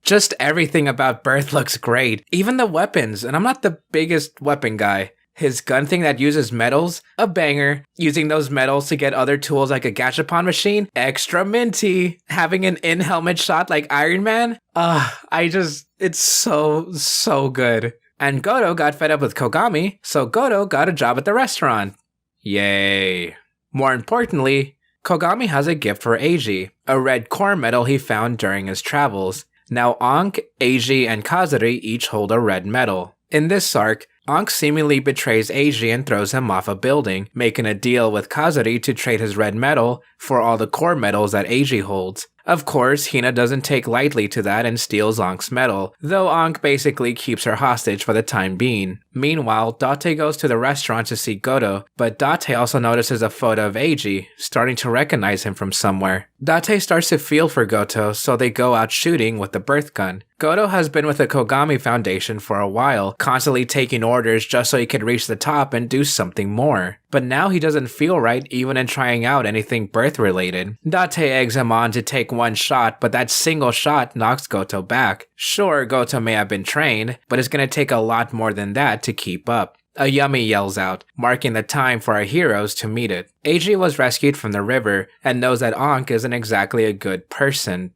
S1: Just everything about Birth looks great. Even the weapons, and I'm not the biggest weapon guy. His gun thing that uses metals, a banger. Using those metals to get other tools like a gachapon machine, extra minty. Having an in-helmet shot like Iron Man, it's so good. And Goto got fed up with Kogami, so Goto got a job at the restaurant. Yay. More importantly, Kogami has a gift for Eiji, a red core medal he found during his travels. Now Ankh, Eiji, and Kazari each hold a red medal. In this arc, Ankh seemingly betrays Eiji and throws him off a building, making a deal with Kazari to trade his red medal for all the core medals that Eiji holds. Of course, Hina doesn't take lightly to that and steals Ankh's medal, though Ankh basically keeps her hostage for the time being. Meanwhile, Date goes to the restaurant to see Goto, but Date also notices a photo of Eiji, starting to recognize him from somewhere. Date starts to feel for Goto, so they go out shooting with the birth gun. Goto has been with the Kogami Foundation for a while, constantly taking orders just so he could reach the top and do something more. But now he doesn't feel right even in trying out anything birth related. Date eggs him on to take one shot, but that single shot knocks Goto back. Sure, Goto may have been trained, but it's gonna take a lot more than that to keep up. A yummy yells out, marking the time for our heroes to meet it. Eiji was rescued from the river and knows that Ankh isn't exactly a good person.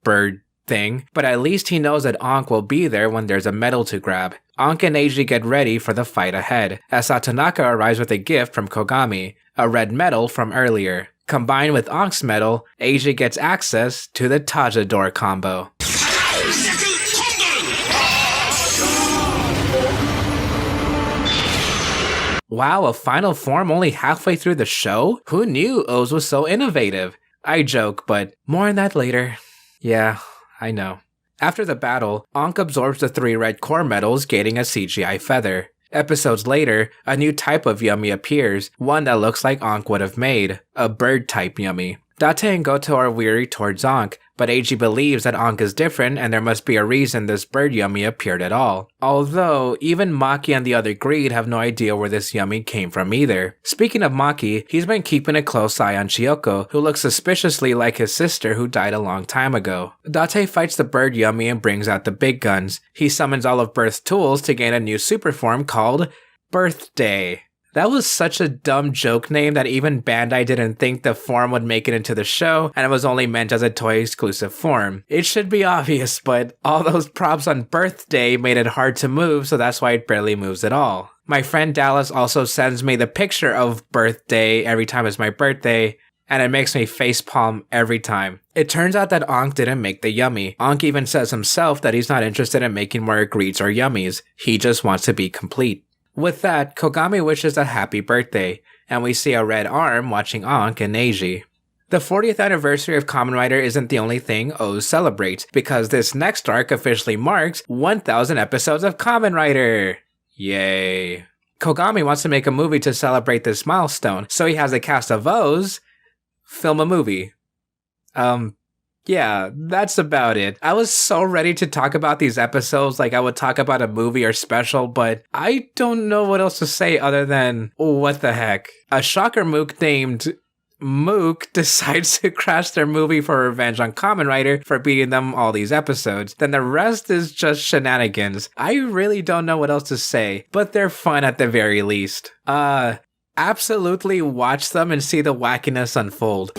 S1: Bird thing, but at least he knows that Ankh will be there when there's a medal to grab. Ankh and Eiji get ready for the fight ahead, as Satonaka arrives with a gift from Kogami, a red medal from earlier. Combined with Ankh's medal, Eiji gets access to the Tajador combo. Wow, a final form only halfway through the show? Who knew O's was so innovative? I joke, but more on that later. Yeah, I know. After the battle, Ankh absorbs the 3 red core medals, gaining a CGI feather. Episodes later, a new type of Yummy appears, one that looks like Ankh would have made, a bird-type Yummy. Date and Goto are weary towards Ankh, but Eiji believes that Ankh is different and there must be a reason this bird Yummy appeared at all. Although, even Maki and the other Greed have no idea where this Yummy came from either. Speaking of Maki, he's been keeping a close eye on Chiyoko, who looks suspiciously like his sister who died a long time ago. Date fights the bird Yummy and brings out the big guns. He summons all of Birth's tools to gain a new super form called Birthday. That was such a dumb joke name that even Bandai didn't think the form would make it into the show, and it was only meant as a toy-exclusive form. It should be obvious, but all those props on Birthday made it hard to move, so that's why it barely moves at all. My friend Dallas also sends me the picture of Birthday every time it's my birthday, and it makes me facepalm every time. It turns out that Ankh didn't make the Yummy. Ankh even says himself that he's not interested in making more Greeds or Yummies, he just wants to be complete. With that, Kogami wishes a happy birthday, and we see a red arm watching Ankh and Eiji. The 40th anniversary of Kamen Rider isn't the only thing OOO celebrates, because this next arc officially marks 1,000 episodes of Kamen Rider! Yay. Kogami wants to make a movie to celebrate this milestone, so he has a cast of OOOs film a movie. Yeah, that's about it. I was so ready to talk about these episodes like I would talk about a movie or special, but I don't know what else to say other than, what the heck. A shocker mook named Mook decides to crash their movie for revenge on Kamen Rider for beating them all these episodes. Then the rest is just shenanigans. I really don't know what else to say, but they're fun at the very least. Absolutely watch them and see the wackiness unfold.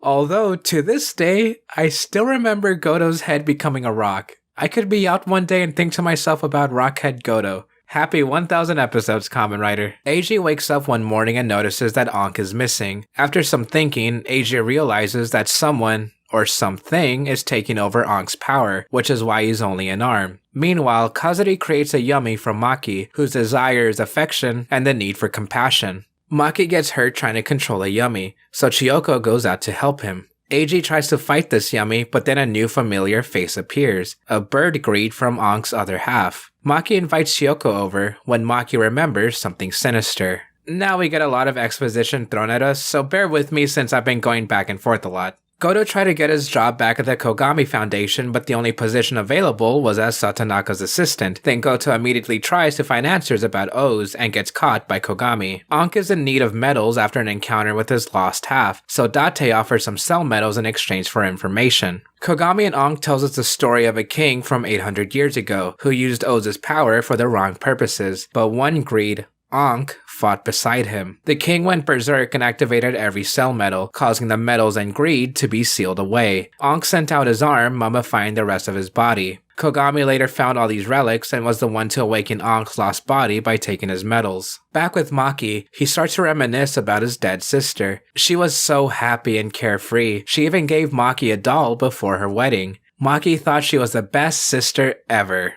S1: Although, to this day, I still remember Goto's head becoming a rock. I could be out one day and think to myself about Rockhead Goto. Happy 1,000 episodes, Kamen Rider. Eiji wakes up one morning and notices that Ankh is missing. After some thinking, Eiji realizes that someone, or something, is taking over Ankh's power, which is why he's only an arm. Meanwhile, Kazuri creates a Yummy from Maki, whose desire is affection and the need for compassion. Maki gets hurt trying to control a Yummy, so Chiyoko goes out to help him. Eiji tries to fight this Yummy, but then a new familiar face appears, a bird Greed from Ankh's other half. Maki invites Chiyoko over when Maki remembers something sinister. Now we get a lot of exposition thrown at us, so bear with me since I've been going back and forth a lot. Goto tried to get his job back at the Kogami Foundation, but the only position available was as Satonaka's assistant. Then Goto immediately tries to find answers about O's and gets caught by Kogami. Ankh is in need of medals after an encounter with his lost half, so Date offers some cell medals in exchange for information. Kogami and Ankh tells us the story of a king from 800 years ago, who used O's power for the wrong purposes, but one Greed, Ankh, fought beside him. The king went berserk and activated every cell medal, causing the medals and Greed to be sealed away. Ankh sent out his arm, mummifying the rest of his body. Kogami later found all these relics and was the one to awaken Ankh's lost body by taking his medals. Back with Maki, he starts to reminisce about his dead sister. She was so happy and carefree. She even gave Maki a doll before her wedding. Maki thought she was the best sister ever.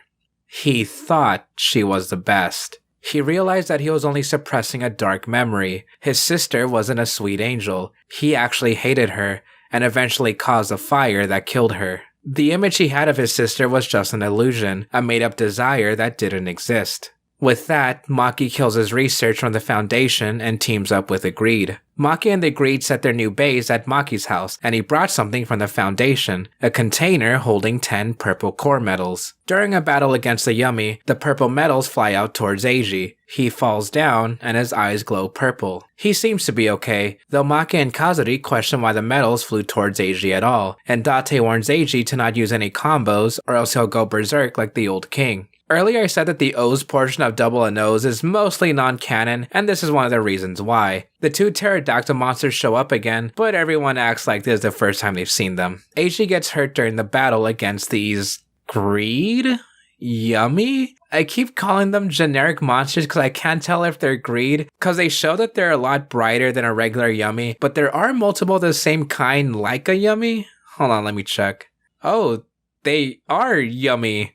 S1: He thought she was the best. He realized that he was only suppressing a dark memory. His sister wasn't a sweet angel. He actually hated her, and eventually caused a fire that killed her. The image he had of his sister was just an illusion, a made-up desire that didn't exist. With that, Maki kills his research from the Foundation and teams up with the Greed. Maki and the Greed set their new base at Maki's house, and he brought something from the Foundation, a container holding 10 purple core medals. During a battle against the Yummy, the purple medals fly out towards Eiji. He falls down, and his eyes glow purple. He seems to be okay, though Maki and Kazuri question why the medals flew towards Eiji at all, and Date warns Eiji to not use any combos or else he'll go berserk like the old king. Earlier I said that the O's portion of Double and O's is mostly non-canon, and this is one of the reasons why. The two pterodactyl monsters show up again, but everyone acts like this is the first time they've seen them. Eiji gets hurt during the battle against these... greed? Yummy? I keep calling them generic monsters because I can't tell if they're greed, because they show that they're a lot brighter than a regular yummy, but there are multiple of the same kind like a yummy. Hold on, let me check. Oh, they are yummy.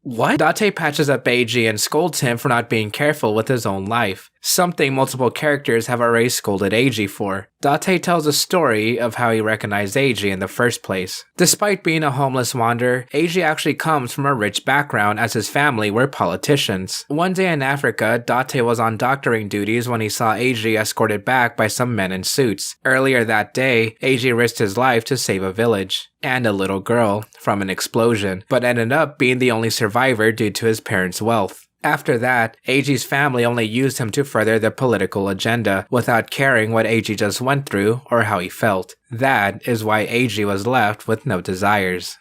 S1: What? Date patches up Eiji and scolds him for not being careful with his own life, something multiple characters have already scolded Eiji for. Date tells a story of how he recognized Eiji in the first place. Despite being a homeless wanderer, Eiji actually comes from a rich background as his family were politicians. One day in Africa, Date was on doctoring duties when he saw Eiji escorted back by some men in suits. Earlier that day, Eiji risked his life to save a village and a little girl from an explosion, but ended up being the only survivor due to his parents' wealth. After that, Eiji's family only used him to further their political agenda, without caring what Eiji just went through or how he felt. That is why Eiji was left with no desires.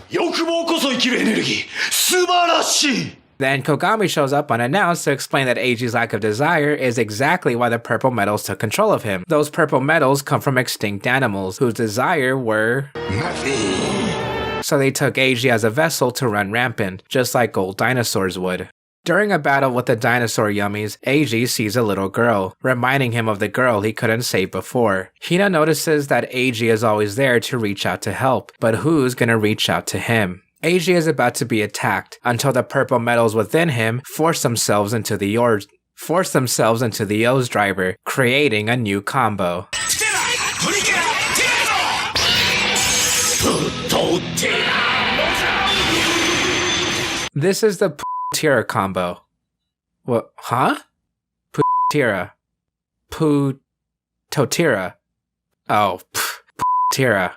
S5: 欲望こそ生きるエネルギー。素晴らしい
S1: Then Kogami shows up unannounced to explain that Eiji's lack of desire is exactly why the purple metals took control of him. Those purple metals come from extinct animals, whose desire were...
S5: nothing.
S1: So they took Eiji as a vessel to run rampant, just like old dinosaurs would. During a battle with the dinosaur yummies, Eiji sees a little girl, reminding him of the girl he couldn't save before. Hina notices that Eiji is always there to reach out to help, but who's gonna reach out to him? Eiji is about to be attacked until the purple metals within him force themselves into the O's driver, creating a new combo. This is the Tira combo. What? Huh? Tira. Totira. Oh, Tira.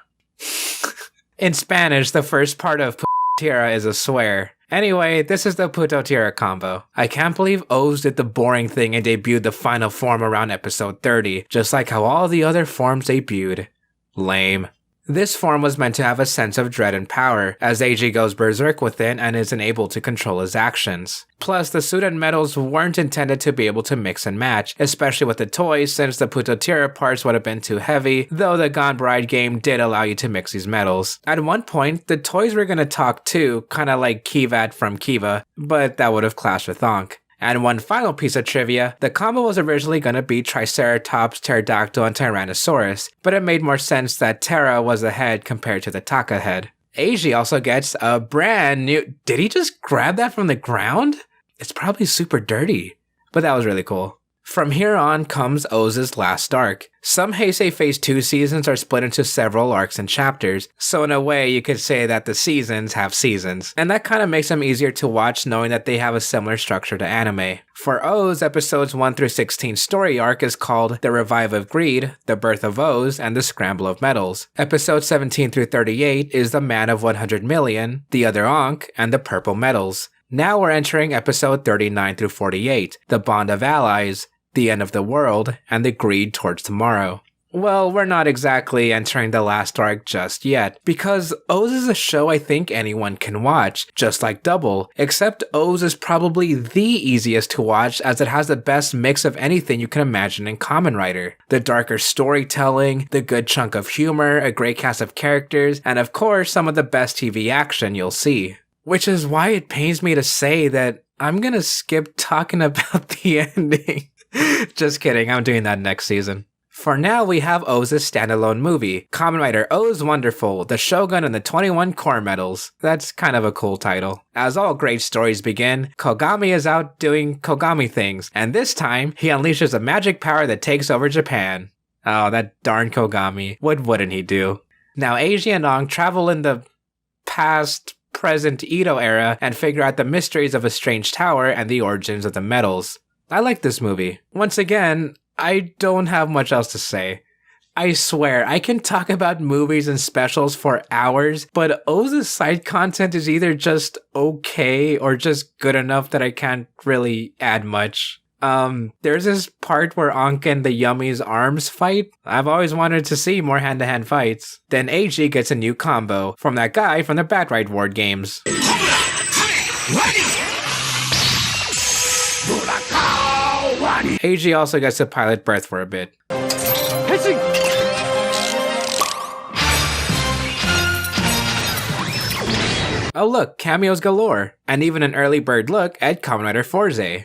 S1: In Spanish, the first part of Tira is a swear. Anyway, this is the Puto Tira combo. I can't believe O's did the boring thing and debuted the final form around episode 30, just like how all the other forms debuted. Lame. This form was meant to have a sense of dread and power, as Eiji goes berserk within and isn't able to control his actions. Plus, the suit and metals weren't intended to be able to mix and match, especially with the toys, since the Putotira parts would have been too heavy, though the Gone Bride game did allow you to mix these metals. At one point, the toys were gonna talk too, kinda like Kivat from Kiva, but that would have clashed with Ankh. And one final piece of trivia, the combo was originally going to be Triceratops, Pterodactyl, and Tyrannosaurus, but it made more sense that Terra was the head compared to the Taka head. Eiji also gets a brand new... Did he just grab that from the ground? It's probably super dirty, but that was really cool. From here on comes O's last arc. Some Heisei Phase 2 seasons are split into several arcs and chapters, so in a way you could say that the seasons have seasons, and that kind of makes them easier to watch knowing that they have a similar structure to anime. For O's, episodes 1 through 16 story arc is called The Revive of Greed, The Birth of O's, and The Scramble of Metals. Episodes 17 through 38 is The Man of 100 Million, The Other Ankh, and The Purple Metals. Now we're entering episode 39 through 48, The Bond of Allies, The End of the World, and The Greed Towards Tomorrow. Well, we're not exactly entering the last arc just yet, because O's is a show I think anyone can watch, just like Double, except O's is probably the easiest to watch as it has the best mix of anything you can imagine in Kamen Rider. The darker storytelling, the good chunk of humor, a great cast of characters, and of course some of the best TV action you'll see. Which is why it pains me to say that I'm gonna skip talking about the ending. Just kidding, I'm doing that next season. For now, we have O's standalone movie, Kamen Rider OOO Wonderful, the Shogun and the 21 Core Medals. That's kind of a cool title. As all great stories begin, Kogami is out doing Kogami things, and this time, he unleashes a magic power that takes over Japan. Oh, that darn Kogami. What wouldn't he do? Now, Eiji and Ankh travel in the past, present Edo era and figure out the mysteries of a strange tower and the origins of the metals. I like this movie. Once again, I don't have much else to say. I swear, I can talk about movies and specials for hours, but O's side content is either just okay or just good enough that I can't really add much. There's this part where Ankh and the Yummy's arms fight. I've always wanted to see more hand-to-hand fights. Then AG gets a new combo from that guy from the Batright Ward games. AG also gets to pilot Birth for a bit. Oh look, cameos galore, and even an early bird look at Kamen Rider Forze.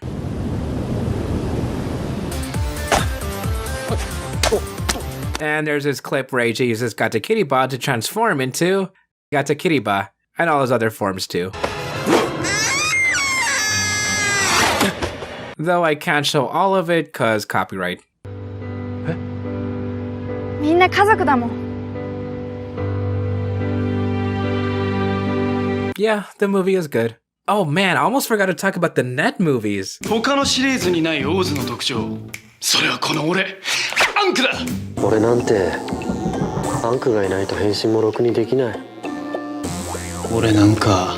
S1: And there's this clip where AG uses Gata Kiriba to transform into Gata Kiriba, and all his other forms too. Though I can't show all of it cause copyright.
S2: みんな家族だもん。
S1: Yeah, the movie is good. Oh man, I almost forgot to talk about the Net movies.
S4: 他のシリーズにないオーズの特徴。それはこの俺、アンクだ。
S7: 俺なんてアンクがいないと変身もろくにできない。
S4: 俺なんか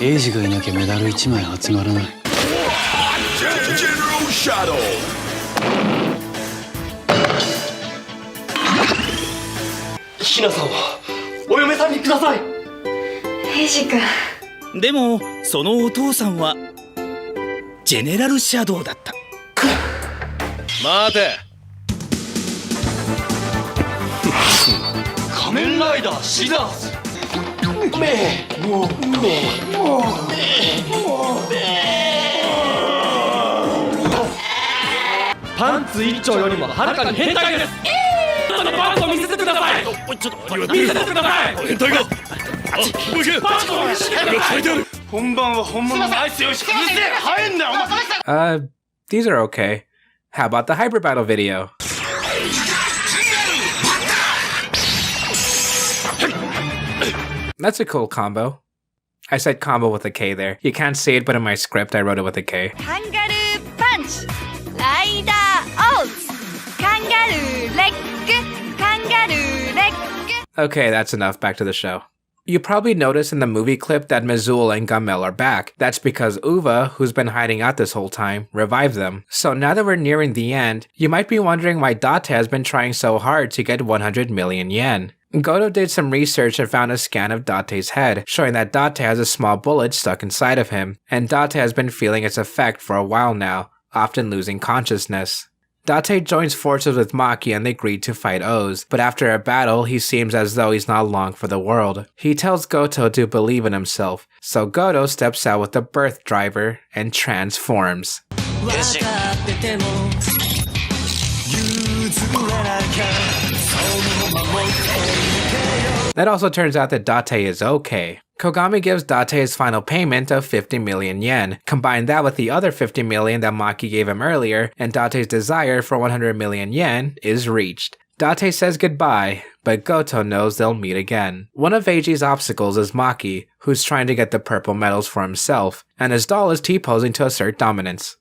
S4: エイジがいなきゃメダル1枚集まらない。
S7: ひなさんをお嫁さんにください。
S2: エイジ君。
S8: でもそのお父さんはジェネラルシャドウだった。
S5: 待て。
S4: 仮面ライダーシザーズ。
S7: パンツ一丁よりもはるかに変態です。そのパンツを見せてください。
S8: ちょっと
S7: 見せてください。
S5: 変態が。あ、もういけ。今書いてある。
S4: 本番は本物のアイスよし。見せ入んなお前。
S1: These are okay. How about the Hyper Battle video? That's a cool combo. I said combo with a K there. You can't see it, but in my script I wrote it with a K.
S2: カンガルーパンチ、ライダーオーズ、カンガルーレッグ、カンガルーレッグ。
S1: Okay, that's enough. Back to the show. You probably noticed in the movie clip that Mizul and Gamel are back. That's because Uva, who's been hiding out this whole time, revived them. So now that we're nearing the end, you might be wondering why Date has been trying so hard to get 100 million yen. Goto did some research and found a scan of Date's head, showing that Date has a small bullet stuck inside of him, and Date has been feeling its effect for a while now, often losing consciousness. Date joins forces with Maki and they agree to fight Oz, but after a battle, he seems as though he's not long for the world. He tells Goto to believe in himself, so Goto steps out with the birth driver and transforms. That also turns out that Date is okay. Kogami gives Date his final payment of 50 million yen. Combine that with the other 50 million that Maki gave him earlier, and Date's desire for 100 million yen is reached. Date says goodbye, but Goto knows they'll meet again. One of Eiji's obstacles is Maki, who's trying to get the purple medals for himself, and his doll is T-posing to assert dominance.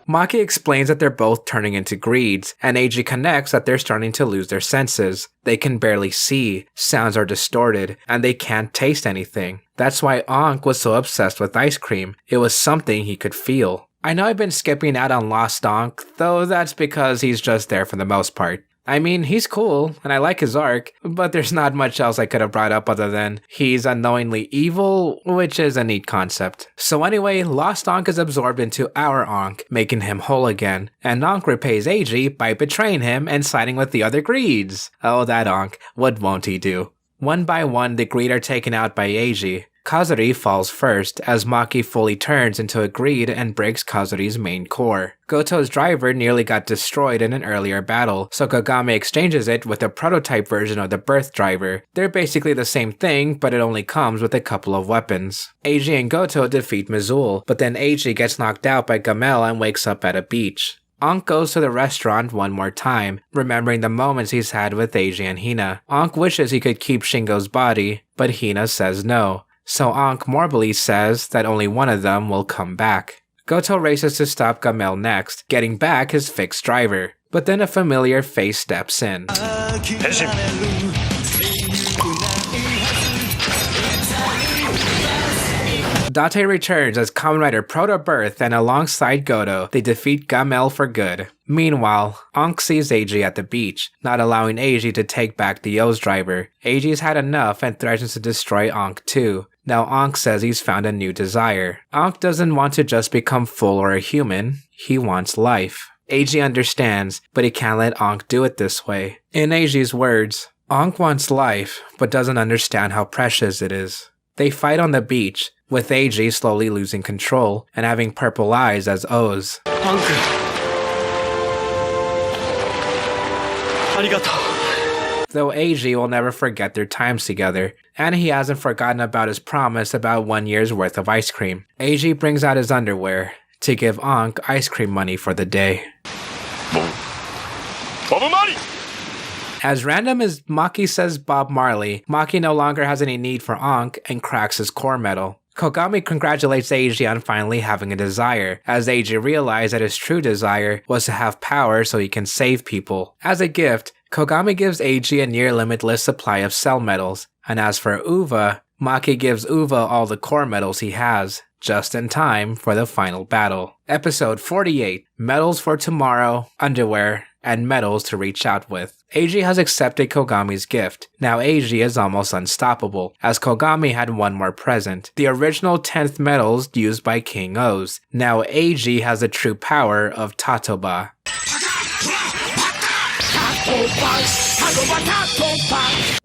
S1: Maki explains that they're both turning into greeds, and Eiji connects that they're starting to lose their senses. They can barely see, sounds are distorted, and they can't taste anything. That's why Ankh was so obsessed with ice cream. It was something he could feel. I know I've been skipping out on Lost Ankh, though that's because he's just there for the most part. I mean, he's cool, and I like his arc, but there's not much else I could have brought up other than he's unknowingly evil, which is a neat concept. So anyway, Lost Ankh is absorbed into our Ankh, making him whole again, and Ankh repays Eiji by betraying him and siding with the other greeds. Oh, that Ankh, what won't he do? One by one, the greed are taken out by Eiji. Kazuri falls first, as Maki fully turns into a greed and breaks Kazuri's main core. Goto's driver nearly got destroyed in an earlier battle, so Kagame exchanges it with a prototype version of the birth driver. They're basically the same thing, but it only comes with a couple of weapons. Eiji and Goto defeat Mizul, but then Eiji gets knocked out by Gamel and wakes up at a beach. Ankh goes to the restaurant one more time, remembering the moments he's had with Eiji and Hina. Ankh wishes he could keep Shingo's body, but Hina says no. So Ankh morbidly says that only one of them will come back. Goto races to stop Gamel next, getting back his fixed driver. But then a familiar face steps in. Date returns as Kamen Rider Proto-Birth, and alongside Goto, they defeat Gamel for good. Meanwhile, Ankh sees Eiji at the beach, not allowing Eiji to take back the O's driver. Eiji's had enough and threatens to destroy Ankh too. Now Ankh says he's found a new desire. Ankh doesn't want to just become full or a human, he wants life. Eiji understands, but he can't let Ankh do it this way. In Eiji's words, Ankh wants life, but doesn't understand how precious it is. They fight on the beach, with Eiji slowly losing control and having purple eyes as O's. Though Eiji will never forget their times together, and he hasn't forgotten about his promise about 1 year's worth of ice cream. Eiji brings out his underwear to give Ankh ice cream money for the day. As random as Maki says Bob Marley, Maki no longer has any need for Ankh and cracks his core metal. Kogami congratulates Eiji on finally having a desire, as Eiji realized that his true desire was to have power so he can save people. As a gift, Kogami gives Eiji a near limitless supply of cell metals, and as for Uva, Maki gives Uva all the core metals he has, just in time for the final battle. Episode 48, Metals for Tomorrow, Underwear, and Metals to Reach Out With. Eiji has accepted Kogami's gift. Now Eiji is almost unstoppable, as Kogami had one more present, the original 10th metals used by King O's. Now Eiji has the true power of Tatoba.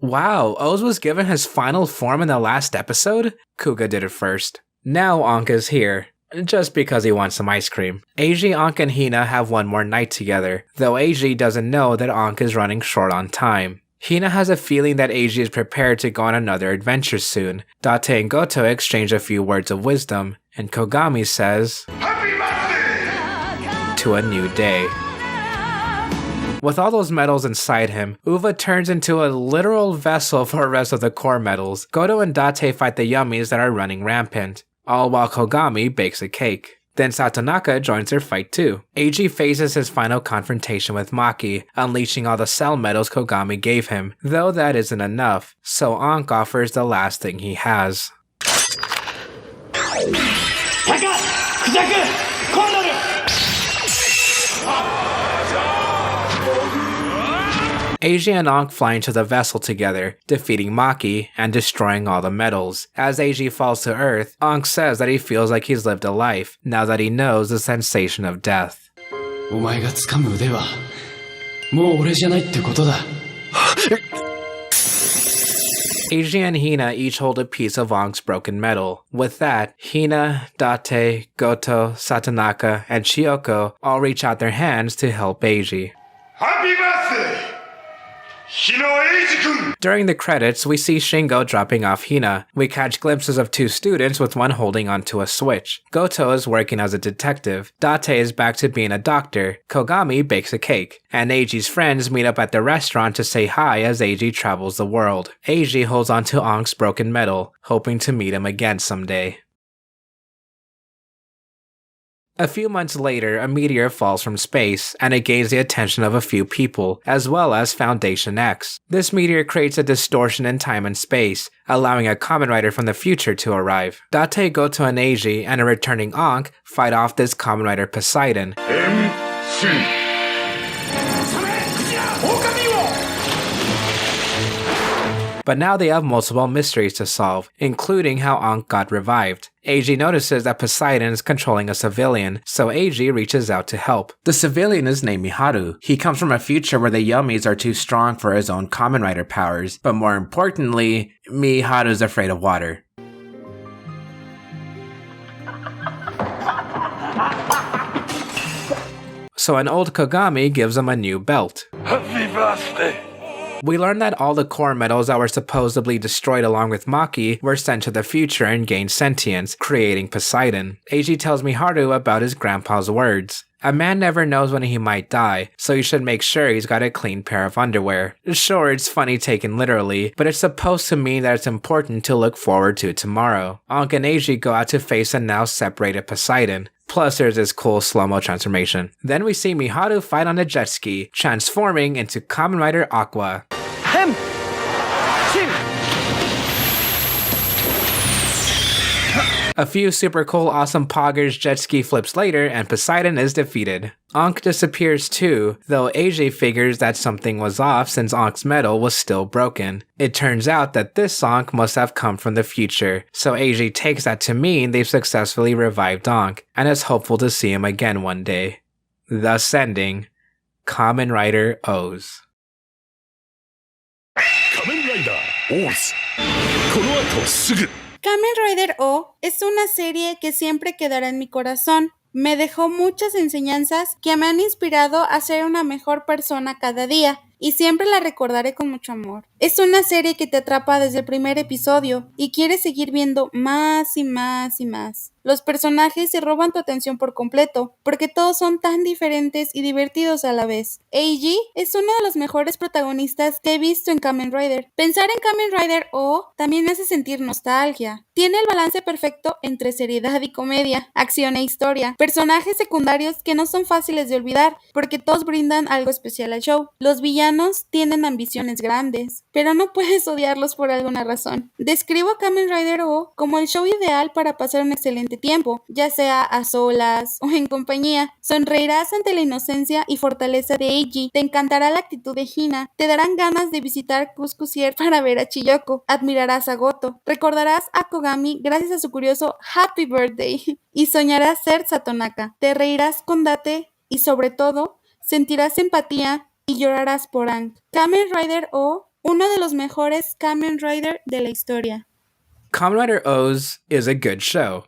S1: Wow, O's was given his final form in the last episode? Kuga did it first. Now Ankh is here, just because he wants some ice cream. Eiji, Ankh, and Hina have one more night together, though Eiji doesn't know that Ankh is running short on time. Hina has a feeling that Eiji is prepared to go on another adventure soon. Date and Goto exchange a few words of wisdom, and Kogami says, "Happy birthday!" to a new day. With all those metals inside him, Uva turns into a literal vessel for the rest of the core metals. Goto and Date fight the yummies that are running rampant, all while Kogami bakes a cake. Then Satonaka joins their fight too. Eiji faces his final confrontation with Maki, unleashing all the cell metals Kogami gave him, though that isn't enough, so Ankh offers the last thing he has. Eiji and Ankh fly into the vessel together, defeating Maki and destroying all the metals. As Eiji falls to Earth, Ankh says that he feels like he's lived a life, now that he knows the sensation of death. Eiji and Hina each hold a piece of Ankh's broken metal. With that, Hina, Date, Goto, Satonaka, and Chiyoko all reach out their hands to help Eiji. Happy birthday! During the credits, we see Shingo dropping off Hina. We catch glimpses of two students with one holding onto a switch. Goto is working as a detective. Date is back to being a doctor. Kogami bakes a cake. And Eiji's friends meet up at the restaurant to say hi as Eiji travels the world. Eiji holds onto Ankh's broken metal, hoping to meet him again someday. A few months later, a meteor falls from space, and it gains the attention of a few people, as well as Foundation X. This meteor creates a distortion in time and space, allowing a Kamen Rider from the future to arrive. Date, Goto, and Eiji, and a returning Ankh, fight off this Kamen Rider Poseidon. MC. But now they have multiple mysteries to solve, including how Ankh got revived. Eiji notices that Poseidon is controlling a civilian, so Eiji reaches out to help. The civilian is named Miharu. He comes from a future where the yummies are too strong for his own Kamen Rider powers, but more importantly, Miharu's afraid of water. So an old Kogami gives him a new belt. Happy birthday! We learn that all the core metals that were supposedly destroyed along with Maki were sent to the future and gained sentience, creating Poseidon. Eiji tells Miharu about his grandpa's words. A man never knows when he might die, so you should make sure he's got a clean pair of underwear. Sure, it's funny taken literally, but it's supposed to mean that it's important to look forward to tomorrow. Ankh and Eiji go out to face a now separated Poseidon. Plus there's this cool slow-mo transformation. Then we see Miharu fight on a jet ski, transforming into Kamen Rider Aqua. A few super cool awesome poggers jet ski flips later and Poseidon is defeated. Ankh disappears too, though AJ figures that something was off since Ankh's medal was still broken. It turns out that this Ankh must have come from the future, so AJ takes that to mean they've successfully revived Ankh, and is hopeful to see him again one day. Thus ending Kamen Rider O's.
S5: 仮面ライダーオーズこの後すぐ
S9: Kamen Rider O es una serie que siempre quedará en mi corazón. Me dejó muchas enseñanzas que me han inspirado a ser una mejor persona cada día, y siempre la recordaré con mucho amor. Es una serie que te atrapa desde el primer episodio y quieres seguir viendo más y más y más. Los personajes se roban tu atención por completo, porque todos son tan diferentes y divertidos a la vez. Eiji es uno de los mejores protagonistas que he visto en Kamen Rider. Pensar en Kamen Rider O también me hace sentir nostalgia. Tiene el balance perfecto entre seriedad y comedia, acción e historia. Personajes secundarios que no son fáciles de olvidar, porque todos brindan algo especial al show. Los villanos tienen ambiciones grandes, pero no puedes odiarlos por alguna razón. Describo a Kamen Rider O como el show ideal para pasar un excelente tiempo, ya sea a solas o en compañía. Sonreirás ante la inocencia y fortaleza de Eiji, te encantará la actitud de Hina, te darán ganas de visitar Cuscusier para ver a Chiyoko, admirarás a Goto, recordarás a Kogami gracias a su curioso Happy Birthday y soñarás ser Satonaka. Te reirás con Date y sobre todo sentirás empatía y llorarás por Aang. Kamen Rider O, uno de los mejores Kamen Rider de la historia.
S1: Kamen Rider O's is a good show.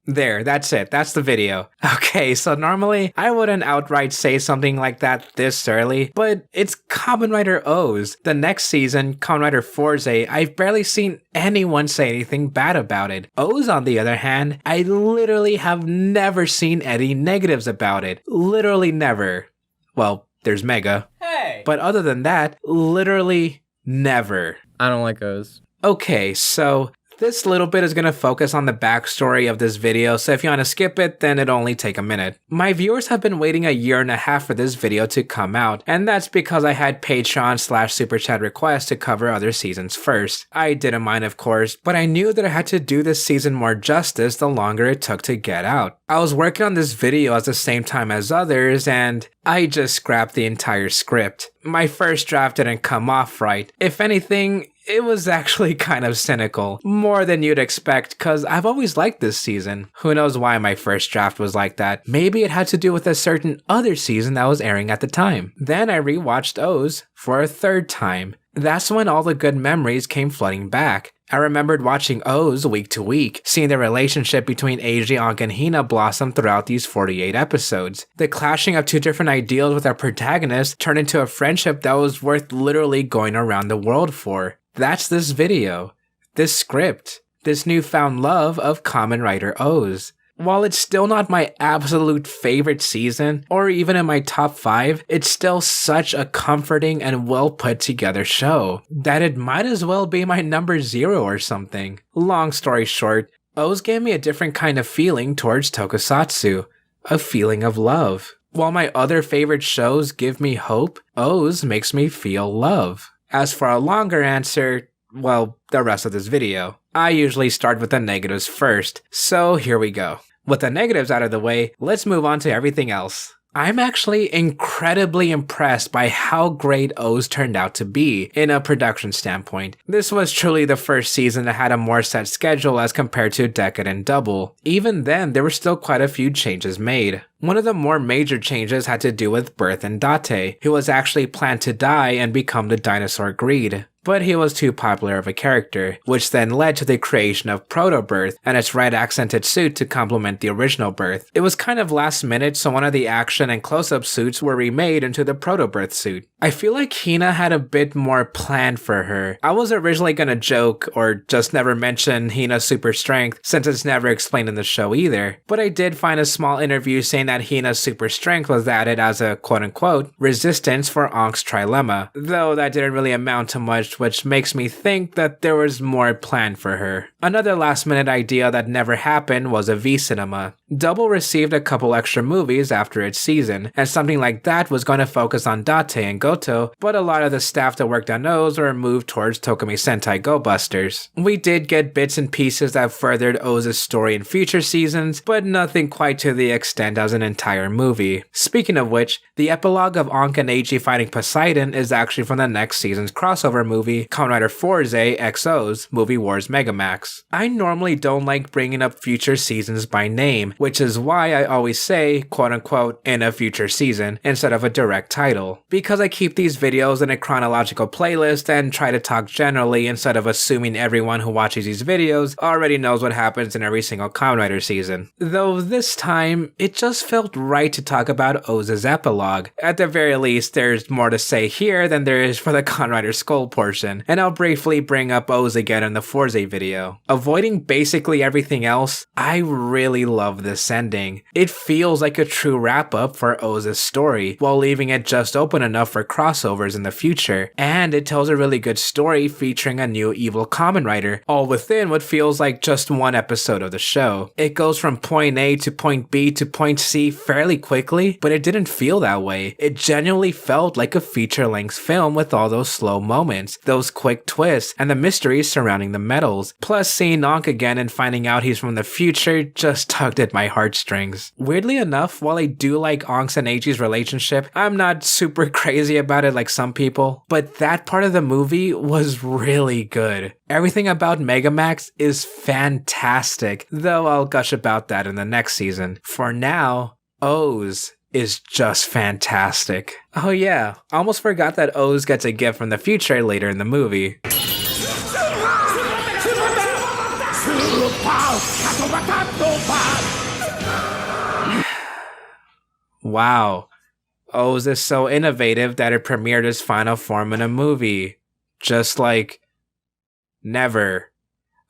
S1: There, that's it. That's the video. Okay, so normally I wouldn't outright say something like that this early, but it's Kamen Rider O's. The next season, Kamen Rider Forze, I've barely seen anyone say anything bad about it. O's, on the other hand, I literally have never seen any negatives about it. Literally never. Well, there's Mega.
S7: Hey!
S1: But other than that, literally never.
S7: I don't like O's.
S1: Okay, so this little bit is going to focus on the backstory of this video, so if you want to skip it, then it'll only take a minute. My viewers have been waiting a year and a half for this video to come out, and that's because I had Patreon/Super Chat requests to cover other seasons first. I didn't mind, of course, but I knew that I had to do this season more justice the longer it took to get out. I was working on this video at the same time as others, and I just scrapped the entire script. My first draft didn't come off right. If anything, it was actually kind of cynical. More than you'd expect, cause I've always liked this season. Who knows why my first draft was like that. Maybe it had to do with a certain other season that was airing at the time. Then I rewatched O's for a third time. That's when all the good memories came flooding back. I remembered watching O's week to week, seeing the relationship between Eiji, Ankh, and Hina blossom throughout these 48 episodes. The clashing of two different ideals with our protagonist turned into a friendship that was worth literally going around the world for. That's this video, this script, this newfound love of Kamen Rider O's. While it's still not my absolute favorite season, or even in my top 5, it's still such a comforting and well put together show that it might as well be my number 0 or something. Long story short, O's gave me a different kind of feeling towards tokusatsu, a feeling of love. While my other favorite shows give me hope, O's makes me feel love. As for a longer answer, well, the rest of this video. I usually start with the negatives first, so here we go. With the negatives out of the way, let's move on to everything else. I'm actually incredibly impressed by how great O's turned out to be in a production standpoint. This was truly the first season that had a more set schedule as compared to Decade and Double. Even then, there were still quite a few changes made. One of the more major changes had to do with Birth and Date, who was actually planned to die and become the dinosaur Greed. But he was too popular of a character, which then led to the creation of Proto-Birth and its red accented suit to complement the original Birth. It was kind of last minute, so one of the action and close-up suits were remade into the Proto-Birth suit. I feel like Hina had a bit more planned for her. I was originally gonna joke, or just never mention Hina's super strength, since it's never explained in the show either, but I did find a small interview saying that Hina's super strength was added as a quote-unquote resistance for Ankh's trilemma, though that didn't really amount to much much, which makes me think that there was more planned for her. Another last-minute idea that never happened was a V-Cinema. Double received a couple extra movies after its season, and something like that was going to focus on Date and Goto, but a lot of the staff that worked on O's were moved towards Tokumi Sentai Go Busters. We did get bits and pieces that furthered O's story in future seasons, but nothing quite to the extent as an entire movie. Speaking of which, the epilogue of Ankh and Eiji fighting Poseidon is actually from the next season's crossover movie, Kamen Rider Forze XO's Movie Wars Megamax. I normally don't like bringing up future seasons by name, which is why I always say, quote-unquote, in a future season, instead of a direct title. Because I keep these videos in a chronological playlist and try to talk generally instead of assuming everyone who watches these videos already knows what happens in every single Kamen Rider season. Though this time, it just felt right to talk about O's epilogue. At the very least, there's more to say here than there is for the Kamen Rider Skull portion, and I'll briefly bring up O's again in the Forze video. Avoiding basically everything else, I really love this ending. It feels like a true wrap-up for O's story, while leaving it just open enough for crossovers in the future, and it tells a really good story featuring a new evil Kamen Rider, all within what feels like just one episode of the show. It goes from point A to point B to point C fairly quickly, but it didn't feel that way. It genuinely felt like a feature-length film with all those slow moments, those quick twists, and the mysteries surrounding the medals. Plus, seeing Ankh again and finding out he's from the future just tugged at my heartstrings. Weirdly enough, while I do like Ankh's and Eiji's relationship, I'm not super crazy about it like some people, but that part of the movie was really good. Everything about Megamax is fantastic, though I'll gush about that in the next season. For now, O's is just fantastic. Oh yeah, almost forgot that O's gets a gift from the future later in the movie. Wow, O's is so innovative that it premiered its final form in a movie. Just like, never.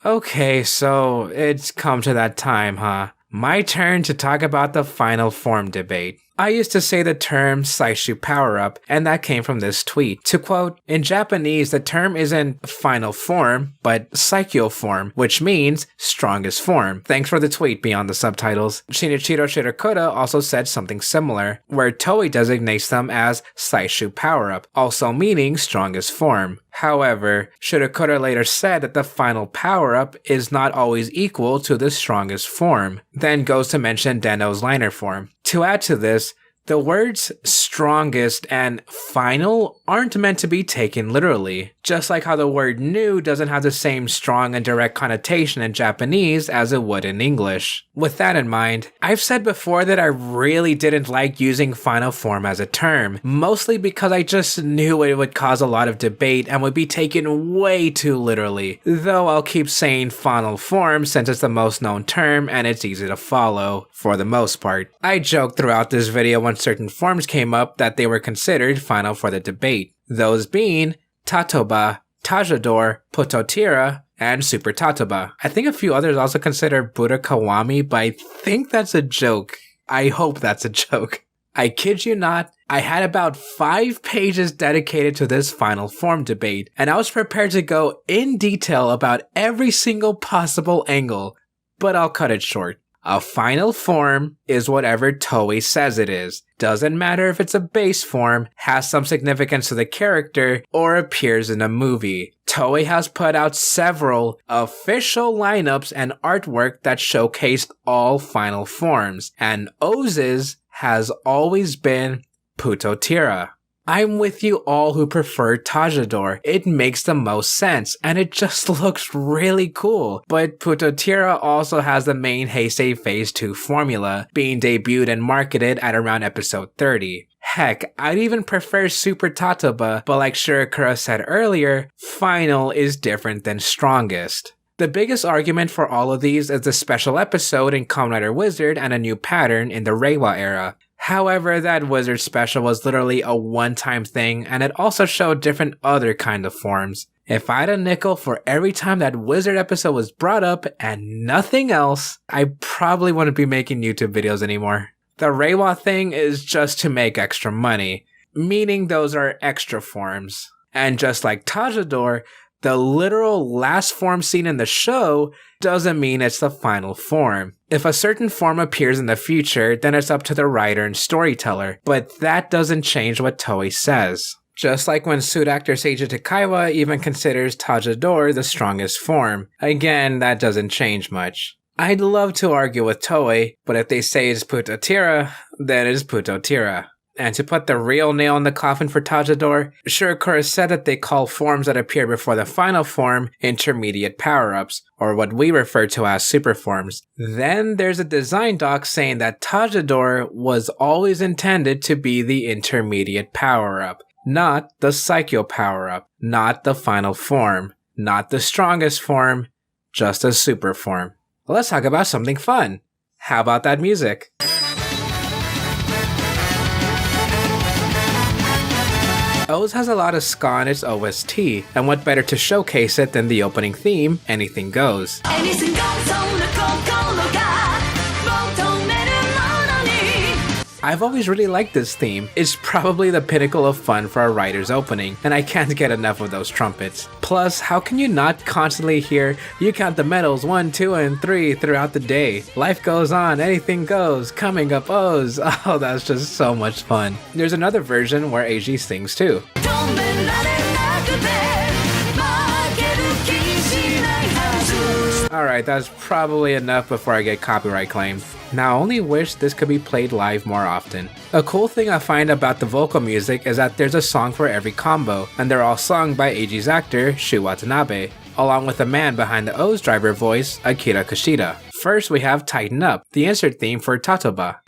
S1: Okay, so it's come to that time, huh? My turn to talk about the final form debate. I used to say the term Saishu Power-Up, and that came from this tweet. To quote, in Japanese, the term isn't final form, but Saikyo form, which means strongest form. Thanks for the tweet, BeyondTheSubtitles. Shinichiro Shirokura also said something similar, where Toei designates them as Saishu Power-Up, also meaning strongest form. However, Shirokura later said that the final power-up is not always equal to the strongest form, then goes to mention Denno's liner form. To add to this, the words strongest and final aren't meant to be taken literally, just like how the word new doesn't have the same strong and direct connotation in Japanese as it would in English. With that in mind, I've said before that I really didn't like using final form as a term, mostly because I just knew it would cause a lot of debate and would be taken way too literally, though I'll keep saying final form since it's the most known term and it's easy to follow, for the most part. I joked throughout this video when certain forms came up that they were considered final for the debate, those being Tatoba, Tajador, Pototira, and Super Tatoba. I think a few others also consider Buddha Kawami, but I think that's a joke. I hope that's a joke. I kid you not, I had about 5 pages dedicated to this final form debate, and I was prepared to go in detail about every single possible angle, but I'll cut it short. A final form is whatever Toei says it is. Doesn't matter if it's a base form, has some significance to the character, or appears in a movie. Toei has put out several official lineups and artwork that showcased all final forms, and O's has always been Putotira. I'm with you all who prefer Tajador. It makes the most sense, and it just looks really cool. But Putotira also has the main Heisei Phase 2 formula, being debuted and marketed at around episode 30. Heck, I'd even prefer Super Tatoba, but like Shirokura said earlier, final is different than strongest. The biggest argument for all of these is the special episode in Kamen Rider Wizard and a new pattern in the Reiwa era. However, that Wizard special was literally a one-time thing, and it also showed different other kind of forms. If I had a nickel for every time that Wizard episode was brought up and nothing else, I probably wouldn't be making YouTube videos anymore. The Reiwa thing is just to make extra money, meaning those are extra forms. And just like Tajador, the literal last form seen in the show doesn't mean it's the final form. If a certain form appears in the future, then it's up to the writer and storyteller, but that doesn't change what Toei says. Just like when suit actor Seiji Takaiwa even considers Tajador the strongest form. Again, that doesn't change much. I'd love to argue with Toei, but if they say it's Putotira, then it's Putotira. And to put the real nail in the coffin for Tajador, Shirokura said that they call forms that appear before the final form intermediate power-ups, or what we refer to as super forms. Then there's a design doc saying that Tajador was always intended to be the intermediate power-up, not the Psycho power-up, not the final form, not the strongest form, just a super form. Let's talk about something fun. How about that music? OOO has a lot of ska in its OST, and what better to showcase it than the opening theme, Anything Goes. I've always really liked this theme. It's probably the pinnacle of fun for a writer's opening, and I can't get enough of those trumpets. Plus, how can you not constantly hear, you count the medals 1, 2, and 3 throughout the day? Life goes on, anything goes, coming up O's. Oh, that's just so much fun. There's another version where AG sings too. Alright, that's probably enough before I get copyright claimed. Now I only wish this could be played live more often. A cool thing I find about the vocal music is that there's a song for every combo, and they're all sung by AG's actor, Shu Watanabe, along with the man behind the O's driver voice, Akira Kushida. First we have Tighten Up, the insert theme for Tatoba.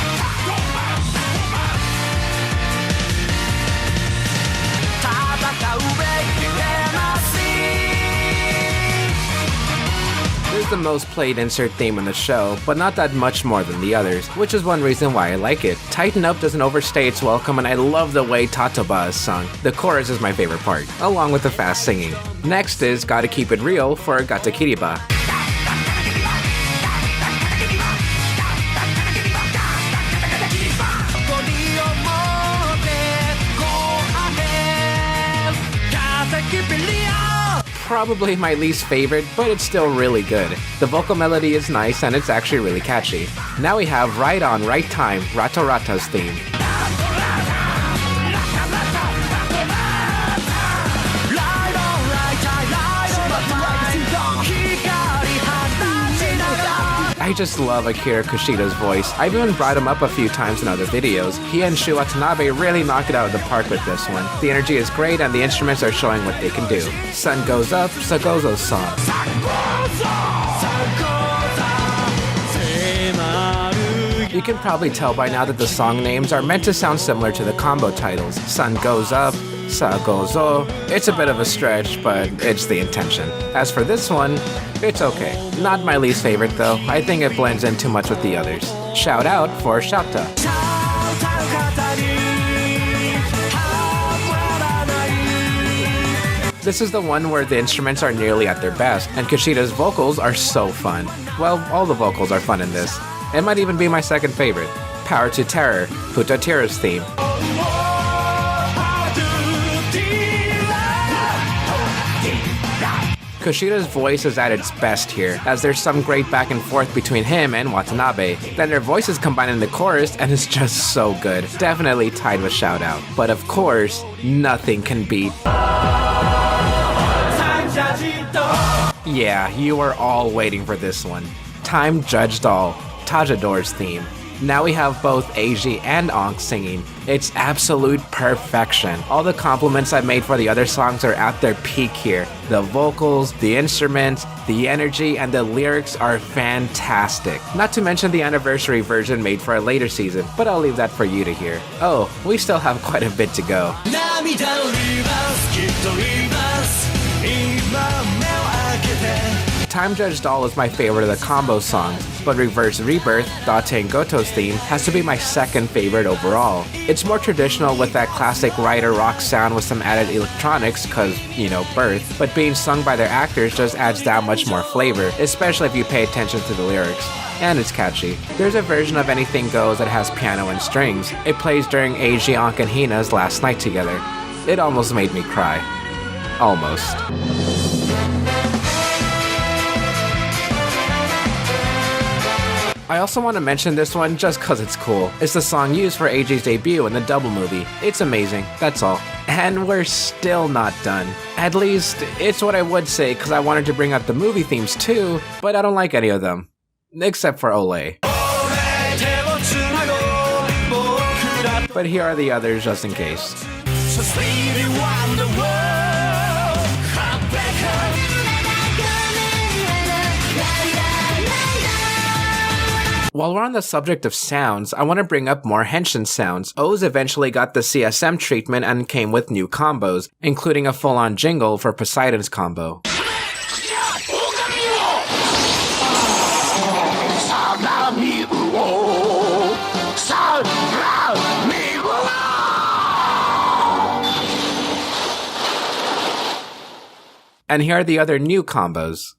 S1: The most played insert theme in the show, but not that much more than the others, which is one reason why I like it. Tighten Up doesn't overstay its welcome, and I love the way Tatoba is sung. The chorus is my favorite part, along with the fast singing. Next is Gotta Keep It Real for Gata Kiriba. Probably my least favorite, but it's still really good. The vocal melody is nice and it's actually really catchy. Now we have Right On, Right Time, Rato Rata's theme. I just love Akira Kushida's voice. I've even brought him up a few times in other videos. He and Shu Watanabe really knocked it out of the park with this one. The energy is great and the instruments are showing what they can do. Sun Goes Up, Sagozo's song. You can probably tell by now that the song names are meant to sound similar to the combo titles. Sun Goes Up, Sagozo. It's a bit of a stretch, but it's the intention. As for this one, it's okay. Not my least favorite though. I think it blends in too much with the others. Shout out for Shouta. This is the one where the instruments are nearly at their best, and Kushida's vocals are so fun. Well, all the vocals are fun in this. It might even be my second favorite. Power to Terror, Putotira's theme. Kushida's voice is at its best here, as there's some great back and forth between him and Watanabe. Then their voices combine in the chorus and it's just so good. Definitely tied with Shout Out. But of course, nothing can beat... Yeah, you were all waiting for this one. Time Judged All, Tajador's theme. Now we have both Eiji and Ankh singing. It's absolute perfection. All the compliments I made for the other songs are at their peak here. The vocals, the instruments, the energy, and the lyrics are fantastic. Not to mention the anniversary version made for a later season, but I'll leave that for you to hear. Oh, we still have quite a bit to go. Time Judged All is my favorite of the combo songs, but Reverse Rebirth, Date and Goto's theme, has to be my second favorite overall. It's more traditional with that classic writer rock sound with some added electronics cause, you know, birth, but being sung by their actors just adds that much more flavor, especially if you pay attention to the lyrics. And it's catchy. There's a version of Anything Goes that has piano and strings. It plays during Eiji, Ankh, and Hina's last night together. It almost made me cry. Almost. I also want to mention this one just cause it's cool. It's the song used for AJ's debut in the Double movie. It's amazing, that's all. And we're still not done. At least, it's what I would say cause I wanted to bring up the movie themes too, but I don't like any of them. Except for Ole. But here are the others just in case. While we're on the subject of sounds, I want to bring up more henshin sounds. O's eventually got the CSM treatment and came with new combos, including a full-on jingle for Poseidon's combo. And here are the other new combos.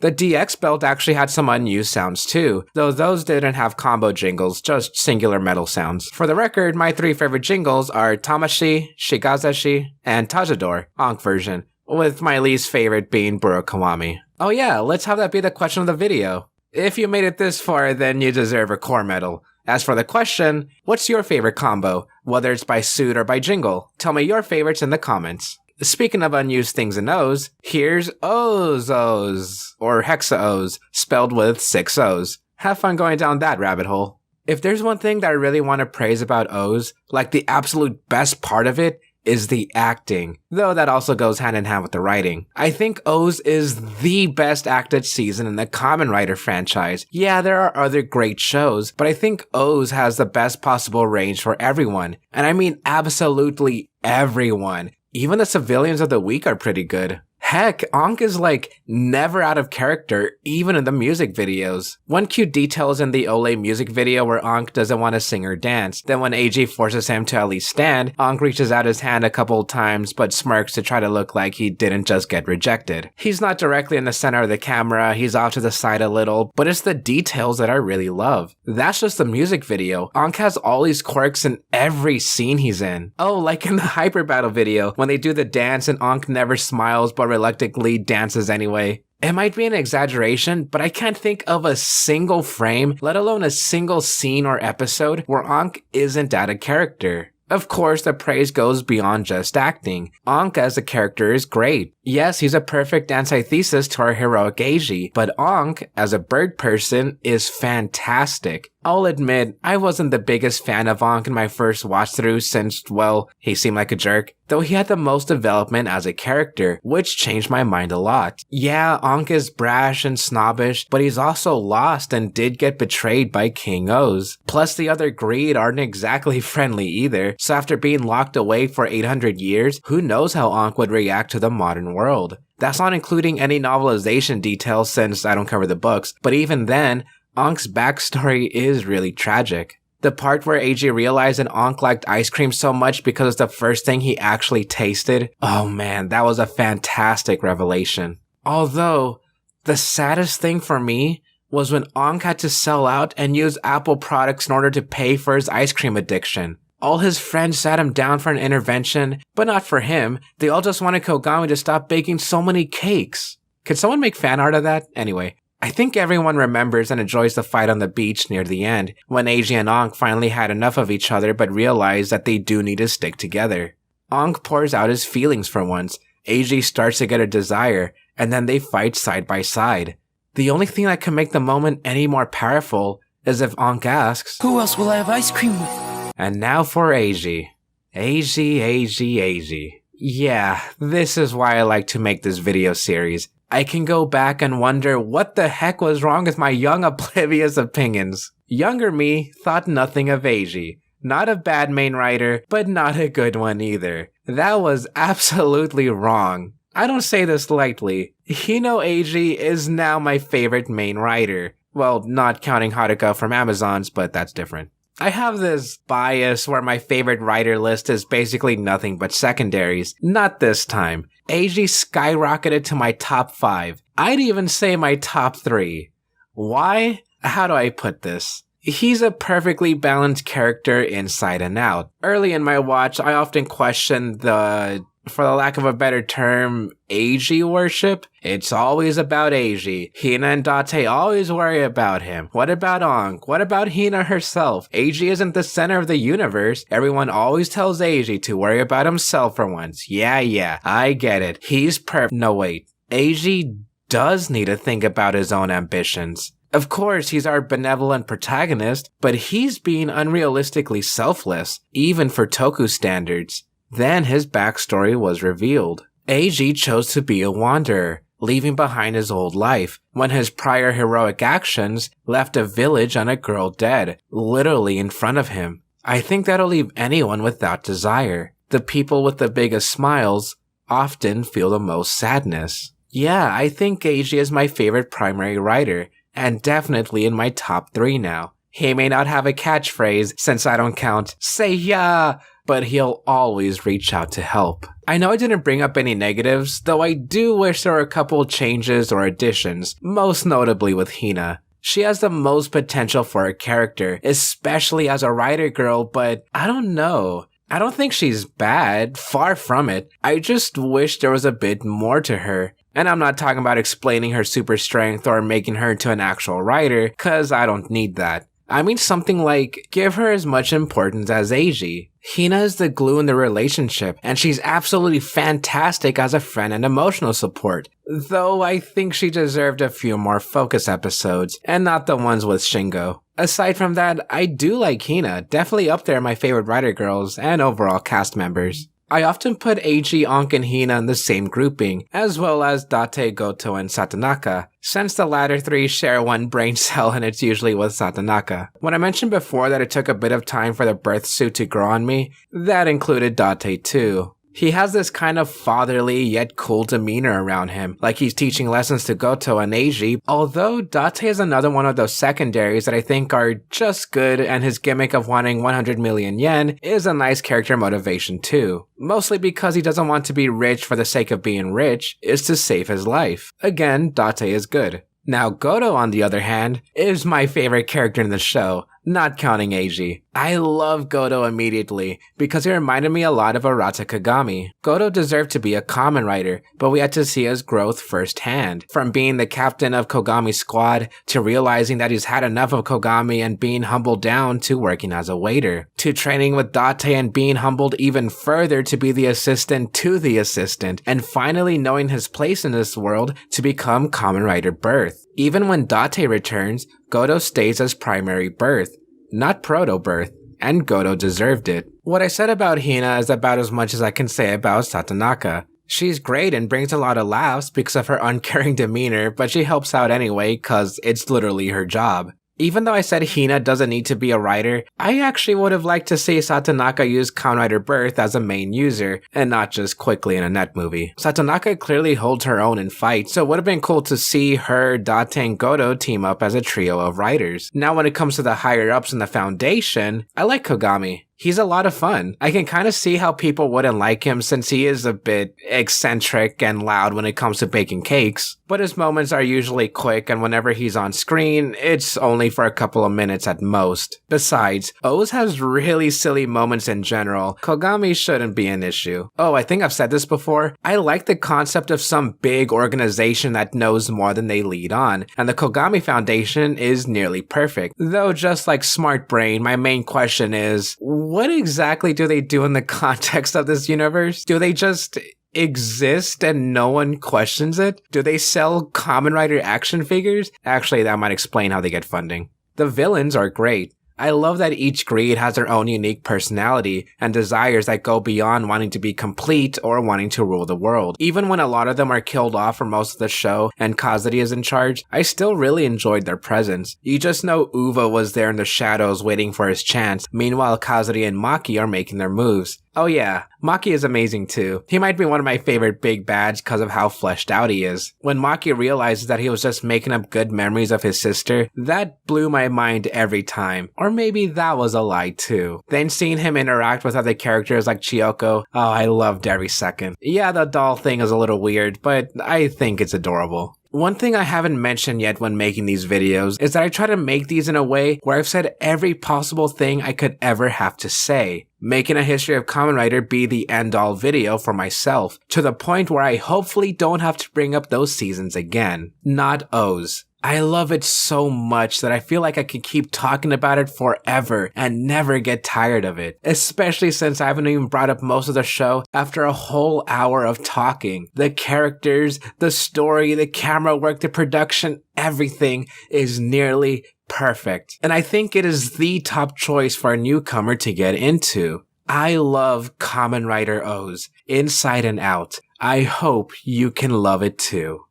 S1: The DX belt actually had some unused sounds too, though those didn't have combo jingles, just singular metal sounds. For the record, my 3 favorite jingles are Tamashi, Shigazashi, and Tajador, Ankh version, with my least favorite being Burakawami. Oh yeah, let's have that be the question of the video. If you made it this far, then you deserve a core medal. As for the question, what's your favorite combo, whether it's by suit or by jingle? Tell me your favorites in the comments. Speaking of unused things in O's, here's O's, or Hexa O's, spelled with 6 O's. Have fun going down that rabbit hole. If there's one thing that I really want to praise about O's, like the absolute best part of it, is the acting, though that also goes hand in hand with the writing. I think O's is the best acted season in the Kamen Rider franchise. Yeah, there are other great shows, but I think O's has the best possible range for everyone. And I mean absolutely everyone. Even the civilians of the week are pretty good. Heck, Ankh is like never out of character, even in the music videos. One cute detail is in the Ole music video where Ankh doesn't want to sing or dance. Then when AG forces him to at least stand, Ankh reaches out his hand a couple times but smirks to try to look like he didn't just get rejected. He's not directly in the center of the camera, he's off to the side a little, but it's the details that I really love. That's just the music video. Ankh has all these quirks in every scene he's in. Oh, like in the Hyper Battle video, when they do the dance and Ankh never smiles but reluctantly dances anyway. It might be an exaggeration, but I can't think of a single frame, let alone a single scene or episode, where Ankh isn't out of character. Of course, the praise goes beyond just acting. Ankh as a character is great. Yes, he's a perfect antithesis to our heroic Eiji, but Ankh as a bird person is fantastic. I'll admit, I wasn't the biggest fan of Ankh in my first watch through since, well, he seemed like a jerk. Though he had the most development as a character, which changed my mind a lot. Yeah, Ankh is brash and snobbish, but he's also lost and did get betrayed by King O's. Plus the other greed aren't exactly friendly either, so after being locked away for 800 years, who knows how Ankh would react to the modern world. That's not including any novelization details since I don't cover the books, but even then, Ankh's backstory is really tragic. The part where AJ realized that Ankh liked ice cream so much because it's the first thing he actually tasted, oh man, that was a fantastic revelation. Although, the saddest thing for me was when Ankh had to sell out and use Apple products in order to pay for his ice cream addiction. All his friends sat him down for an intervention, but not for him. They all just wanted Kogami to stop baking so many cakes. Could someone make fan art of that? Anyway, I think everyone remembers and enjoys the fight on the beach near the end, when Eiji and Ankh finally had enough of each other but realized that they do need to stick together. Ankh pours out his feelings for once, Eiji starts to get a desire, and then they fight side by side. The only thing that can make the moment any more powerful is if Ankh asks, "Who else will I have ice cream with?" And now for Eiji. Eiji. Yeah, this is why I like to make this video series. I can go back and wonder what the heck was wrong with my young oblivious opinions. Younger me thought nothing of Eiji. Not a bad main writer, but not a good one either. That was absolutely wrong. I don't say this lightly. Hino Eiji is now my favorite main writer. Well, not counting Haruka from Amazons, but that's different. I have this bias where my favorite writer list is basically nothing but secondaries. Not this time. Eiji skyrocketed to my top 5. I'd even say my top 3. Why? How do I put this? He's a perfectly balanced character inside and out. Early in my watch, I often questioned the, for the lack of a better term, Eiji worship. It's always about Eiji. Hina and Date always worry about him. What about Aang? What about Hina herself? Eiji isn't the center of the universe. Everyone always tells Eiji to worry about himself for once. Yeah, I get it. He's No wait. Eiji does need to think about his own ambitions. Of course, he's our benevolent protagonist, but he's being unrealistically selfless, even for Toku standards. Then his backstory was revealed. Eiji chose to be a wanderer, leaving behind his old life, when his prior heroic actions left a village and a girl dead, literally in front of him. I think that'll leave anyone without desire. The people with the biggest smiles often feel the most sadness. Yeah, I think Eiji is my favorite primary writer, and definitely in my top 3 now. He may not have a catchphrase, since I don't count "say ya," but he'll always reach out to help. I know I didn't bring up any negatives, though I do wish there were a couple changes or additions, most notably with Hina. She has the most potential for a character, especially as a writer girl, but I don't know. I don't think she's bad, far from it. I just wish there was a bit more to her. And I'm not talking about explaining her super strength or making her into an actual writer, cause I don't need that. I mean something like, give her as much importance as Eiji. Hina is the glue in the relationship, and she's absolutely fantastic as a friend and emotional support. Though I think she deserved a few more focus episodes, and not the ones with Shingo. Aside from that, I do like Hina, definitely up there in my favorite writer girls and overall cast members. I often put Eiji, Ankh, and Hina in the same grouping, as well as Date, Goto, and Satonaka, since the latter 3 share one brain cell and it's usually with Satonaka. When I mentioned before that it took a bit of time for the birth suit to grow on me, that included Date too. He has this kind of fatherly yet cool demeanor around him, like he's teaching lessons to Goto and Eiji, although Date is another one of those secondaries that I think are just good, and his gimmick of wanting 100 million yen is a nice character motivation too. Mostly because he doesn't want to be rich for the sake of being rich, is to save his life. Again, Date is good. Now Goto, on the other hand, is my favorite character in the show, not counting Eiji. I love Goto immediately, because he reminded me a lot of Arata Kagami. Goto deserved to be a Kamen writer, but we had to see his growth firsthand. From being the captain of Kogami's squad, to realizing that he's had enough of Kogami and being humbled down to working as a waiter, to training with Date and being humbled even further to be the assistant to the assistant, and finally knowing his place in this world to become Kamen Rider Birth. Even when Date returns, Goto stays as primary Birth, not proto-birth, and Goto deserved it. What I said about Hina is about as much as I can say about Satonaka. She's great and brings a lot of laughs because of her uncaring demeanor, but she helps out anyway cause it's literally her job. Even though I said Hina doesn't need to be a writer, I actually would have liked to see Satonaka use Kamen Rider Birth as a main user, and not just quickly in a net movie. Satonaka clearly holds her own in fights, so it would have been cool to see her, Date, and Goto team up as a trio of writers. Now when it comes to the higher ups in the foundation, I like Kogami. He's a lot of fun. I can kind of see how people wouldn't like him since he is a bit eccentric and loud when it comes to baking cakes, but his moments are usually quick, and whenever he's on screen, it's only for a couple of minutes at most. Besides, O's has really silly moments in general. Kogami shouldn't be an issue. Oh, I think I've said this before. I like the concept of some big organization that knows more than they lead on, and the Kogami Foundation is nearly perfect. Though just like Smart Brain, my main question is, what exactly do they do in the context of this universe? Do they just exist and no one questions it? Do they sell Kamen Rider action figures? Actually, that might explain how they get funding. The villains are great. I love that each greed has their own unique personality and desires that go beyond wanting to be complete or wanting to rule the world. Even when a lot of them are killed off for most of the show and Kazari is in charge, I still really enjoyed their presence. You just know Uva was there in the shadows waiting for his chance, meanwhile Kazari and Maki are making their moves. Oh yeah, Maki is amazing too. He might be one of my favorite big bads because of how fleshed out he is. When Maki realizes that he was just making up good memories of his sister, that blew my mind every time. Or maybe that was a lie too. Then seeing him interact with other characters like Chiyoko, oh, I loved every second. Yeah, the doll thing is a little weird, but I think it's adorable. One thing I haven't mentioned yet when making these videos is that I try to make these in a way where I've said every possible thing I could ever have to say, making a history of Kamen Rider be the end-all video for myself, to the point where I hopefully don't have to bring up those seasons again. Not O's. I love it so much that I feel like I could keep talking about it forever and never get tired of it. Especially since I haven't even brought up most of the show after a whole hour of talking. The characters, the story, the camera work, the production, everything is nearly perfect. And I think it is the top choice for a newcomer to get into. I love Kamen Rider O's, inside and out. I hope you can love it too.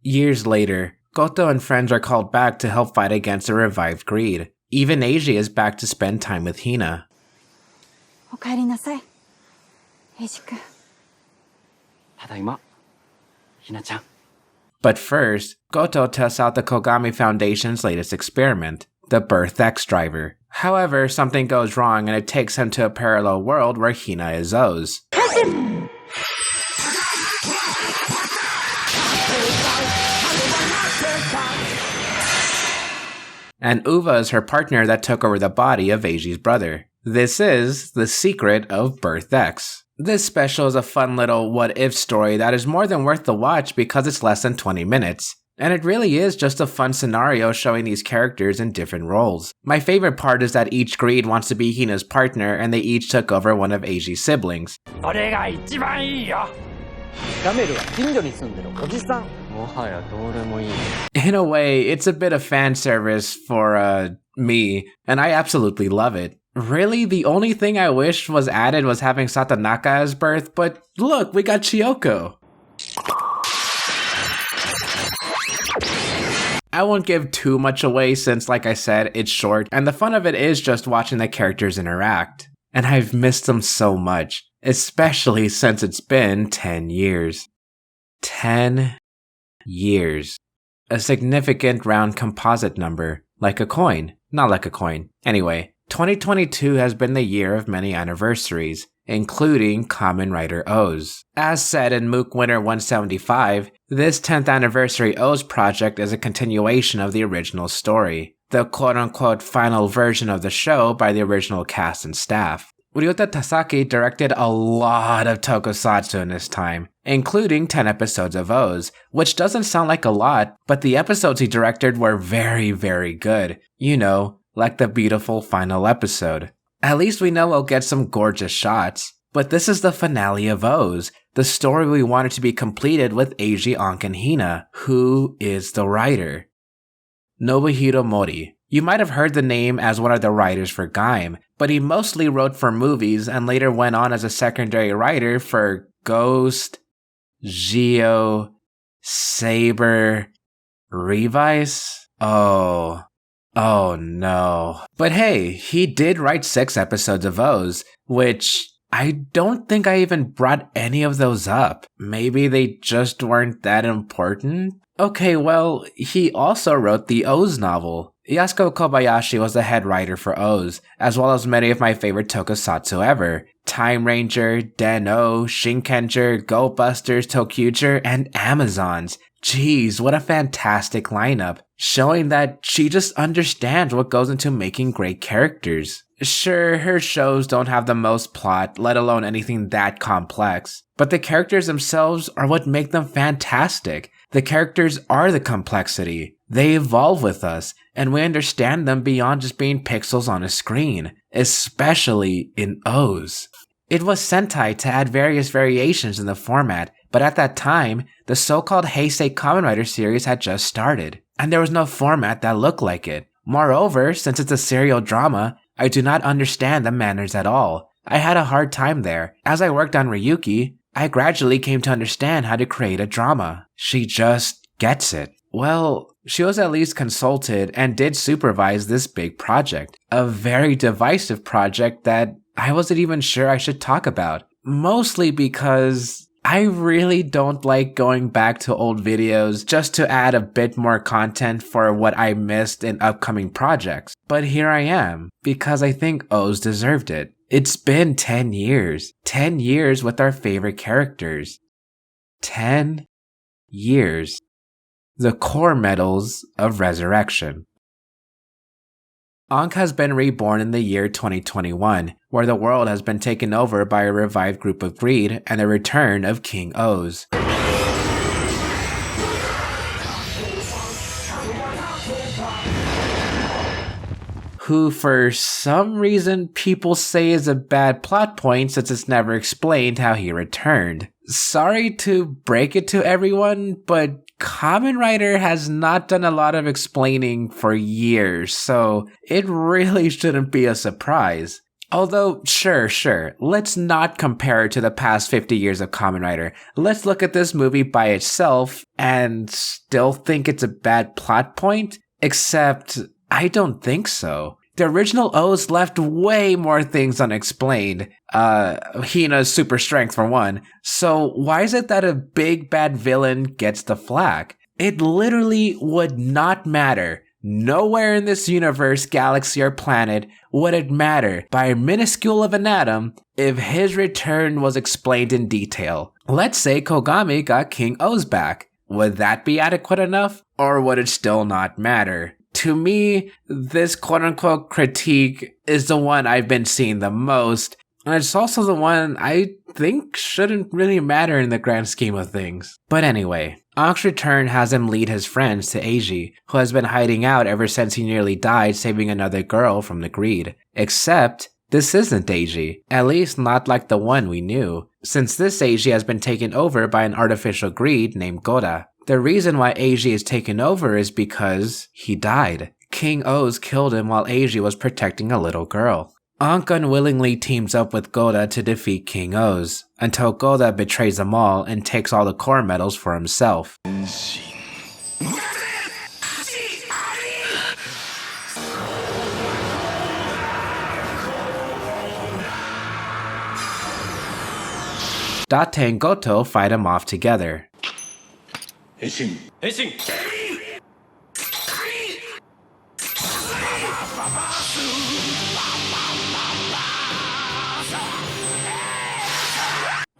S1: Years later, Goto and friends are called back to help fight against the revived greed. Even Eiji is back to spend time with Hina.
S2: お帰りなさい、エイジ君。
S7: ただいま、ひなちゃん。
S1: But first, Goto tests out the Kogami Foundation's latest experiment, the Birth X driver. However, something goes wrong and it takes him to a parallel world where Hina is O's. And Uva is her partner that took over the body of Eiji's brother. This is the secret of Birth X. This special is a fun little what-if story that is more than worth the watch because it's less than 20 minutes. And it really is just a fun scenario showing these characters in different roles. My favorite part is that each greed wants to be Hina's partner and they each took over one of Eiji's siblings.
S7: それが一番いいよ。ガメルは近所に住んでるおじさん。もはやどうでもいい。
S1: In a way, it's a bit of fan service for, me, and I absolutely love it. Really, the only thing I wished was added was having Satanaka as Birth, but look, we got Chiyoko. I won't give too much away since, like I said, it's short, and the fun of it is just watching the characters interact. And I've missed them so much, especially since it's been 10 years. 10 years. A significant round composite number, like a coin. Not like a coin. Anyway, 2022 has been the year of many anniversaries, including Kamen Rider O's. As said in MOOC Winter 175, this 10th anniversary O's project is a continuation of the original story, the quote-unquote final version of the show by the original cast and staff. Ryota Tasaki directed a lot of tokusatsu in his time, including 10 episodes of O's, which doesn't sound like a lot, but the episodes he directed were very, very good. You know, like the beautiful final episode. At least we know we'll get some gorgeous shots. But this is the finale of O's, the story we wanted to be completed with Eiji, Ankh, and Hina. Who is the writer? Nobuhiro Mori. You might have heard the name as one of the writers for Gaim, but he mostly wrote for movies and later went on as a secondary writer for Ghost, Geo, Saber, Revice? Oh no. But hey, he did write 6 episodes of O's, which I don't think I even brought any of those up. Maybe they just weren't that important? Okay, well, he also wrote the O's novel. Yasuko Kobayashi was the head writer for O's, as well as many of my favorite tokusatsu ever. Time Ranger, Den-O, Shinkenger, Go Busters, ToQger, and Amazons. Jeez, what a fantastic lineup, showing that she just understands what goes into making great characters. Sure, her shows don't have the most plot, let alone anything that complex, but the characters themselves are what make them fantastic. The characters are the complexity. They evolve with us, and we understand them beyond just being pixels on a screen, especially in O's. It was Sentai to add various variations in the format, but at that time, the so-called Heisei Kamen Rider series had just started. and there was no format that looked like it. Moreover, since it's a serial drama, I do not understand the manners at all. I had a hard time there. As I worked on Ryuki, I gradually came to understand how to create a drama. She just gets it. Well, she was at least consulted and did supervise this big project. A very divisive project that I wasn't even sure I should talk about. Mostly because I really don't like going back to old videos just to add a bit more content for what I missed in upcoming projects. But here I am, because I think O's deserved it. It's been 10 years. 10 years with our favorite characters. 10 years. The core metals of resurrection. Ankh has been reborn in the year 2021, where the world has been taken over by a revived group of greed and the return of King O's. Who for some reason people say is a bad plot point since it's never explained how he returned. Sorry to break it to everyone, but Kamen Rider has not done a lot of explaining for years, so it really shouldn't be a surprise. Although, sure, let's not compare it to the past 50 years of Kamen Rider. Let's look at this movie by itself and still think it's a bad plot point, except I don't think so. The original O's left way more things unexplained. Hina's super strength for one. So why is it that a big bad villain gets the flak? It literally would not matter. Nowhere in this universe, galaxy, or planet would it matter by a minuscule of an atom if his return was explained in detail. Let's say Kogami got King O's back. Would that be adequate enough? Or would it still not matter? To me, this quote-unquote critique is the one I've been seeing the most, and it's also the one I think shouldn't really matter in the grand scheme of things. But anyway, Ankh's return has him lead his friends to Eiji, who has been hiding out ever since he nearly died saving another girl from the greed. Except, this isn't Eiji, at least not like the one we knew, since this Eiji has been taken over by an artificial greed named Goda. The reason why Eiji is taken over is because he died. King O's killed him while Eiji was protecting a little girl. Ankh unwillingly teams up with Goda to defeat King O's, until Goda betrays them all and takes all the core metals for himself. Date and Goto fight him off together.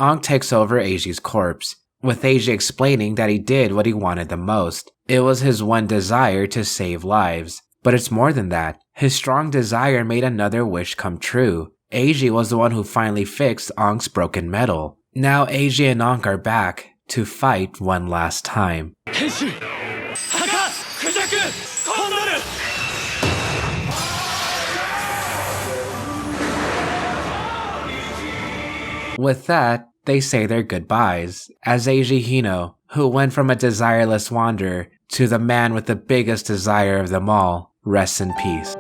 S1: Ankh takes over Eiji's corpse, with Eiji explaining that he did what he wanted the most. It was his one desire to save lives. But it's more than that. His strong desire made another wish come true. Eiji was the one who finally fixed Ankh's broken metal. Now Eiji and Ankh are back to fight one last time. With that, they say their goodbyes, as Eiji Hino, who went from a desireless wanderer to the man with the biggest desire of them all, rests in peace.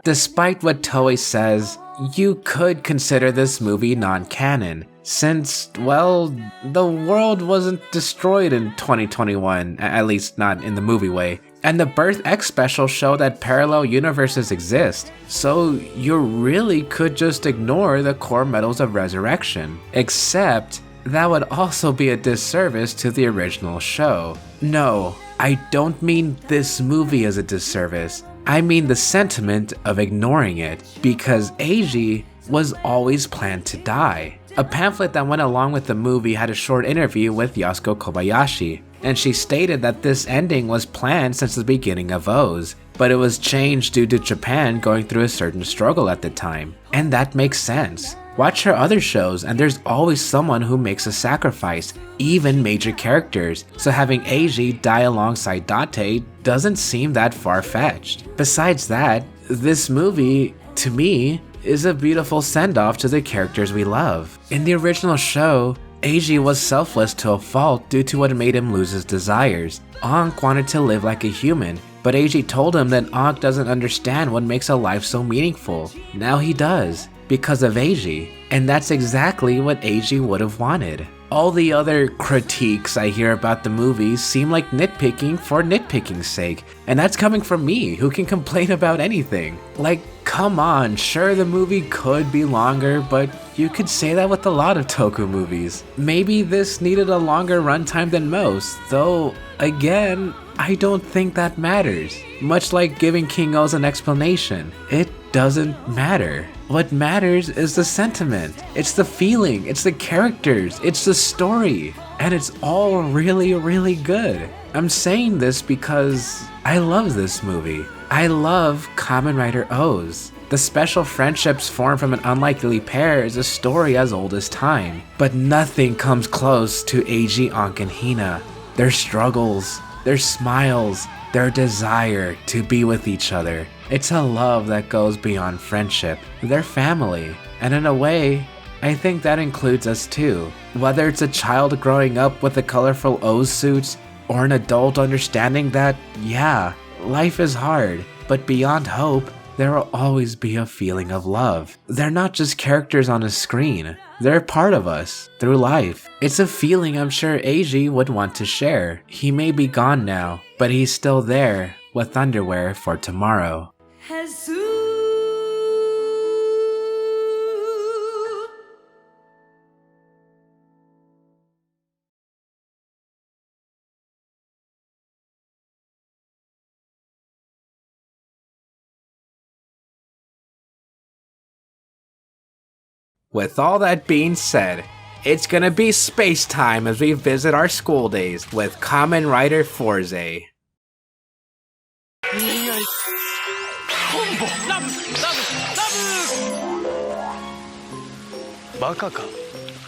S1: Despite what Toei says, you could consider this movie non-canon, since, well, the world wasn't destroyed in 2021, at least not in the movie way, and the Birth X special show that parallel universes exist, so you really could just ignore the core metals of resurrection. Except, that would also be a disservice to the original show. No, I don't mean this movie as a disservice. I mean the sentiment of ignoring it, because Eiji was always planned to die. A pamphlet that went along with the movie had a short interview with Yasuko Kobayashi, and she stated that this ending was planned since the beginning of O's, but it was changed due to Japan going through a certain struggle at the time. And that makes sense. Watch her other shows and there's always someone who makes a sacrifice, even major characters, so having Eiji die alongside Date doesn't seem that far-fetched. Besides that, this movie, to me, is a beautiful send-off to the characters we love. In the original show, Eiji was selfless to a fault due to what made him lose his desires. Ankh wanted to live like a human, but Eiji told him that Ankh doesn't understand what makes a life so meaningful. Now he does, because of Eiji, and that's exactly what Eiji would have wanted. All the other critiques I hear about the movie seem like nitpicking for nitpicking's sake, and that's coming from me, who can complain about anything. Like, come on, sure the movie could be longer, but you could say that with a lot of Toku movies. Maybe this needed a longer runtime than most, though, again, I don't think that matters. Much like giving King O's an explanation, it doesn't matter. What matters is the sentiment, it's the feeling, it's the characters, it's the story, and it's all really, really good. I'm saying this because I love this movie. I love Kamen Rider O's. The special friendships formed from an unlikely pair is a story as old as time, but nothing comes close to Eiji, Ankh, and Hina. Their struggles, their smiles, their desire to be with each other. It's a love that goes beyond friendship. They're family, and in a way, I think that includes us too. Whether it's a child growing up with the colorful O's suits, or an adult understanding that, yeah, life is hard, but beyond hope, there will always be a feeling of love. They're not just characters on a screen, they're part of us, through life. It's a feeling I'm sure Eiji would want to share. He may be gone now, but he's still there, with underwear for tomorrow. With all that being said, it's gonna be space time as we visit our school days with Kamen Rider Forze.
S4: バカか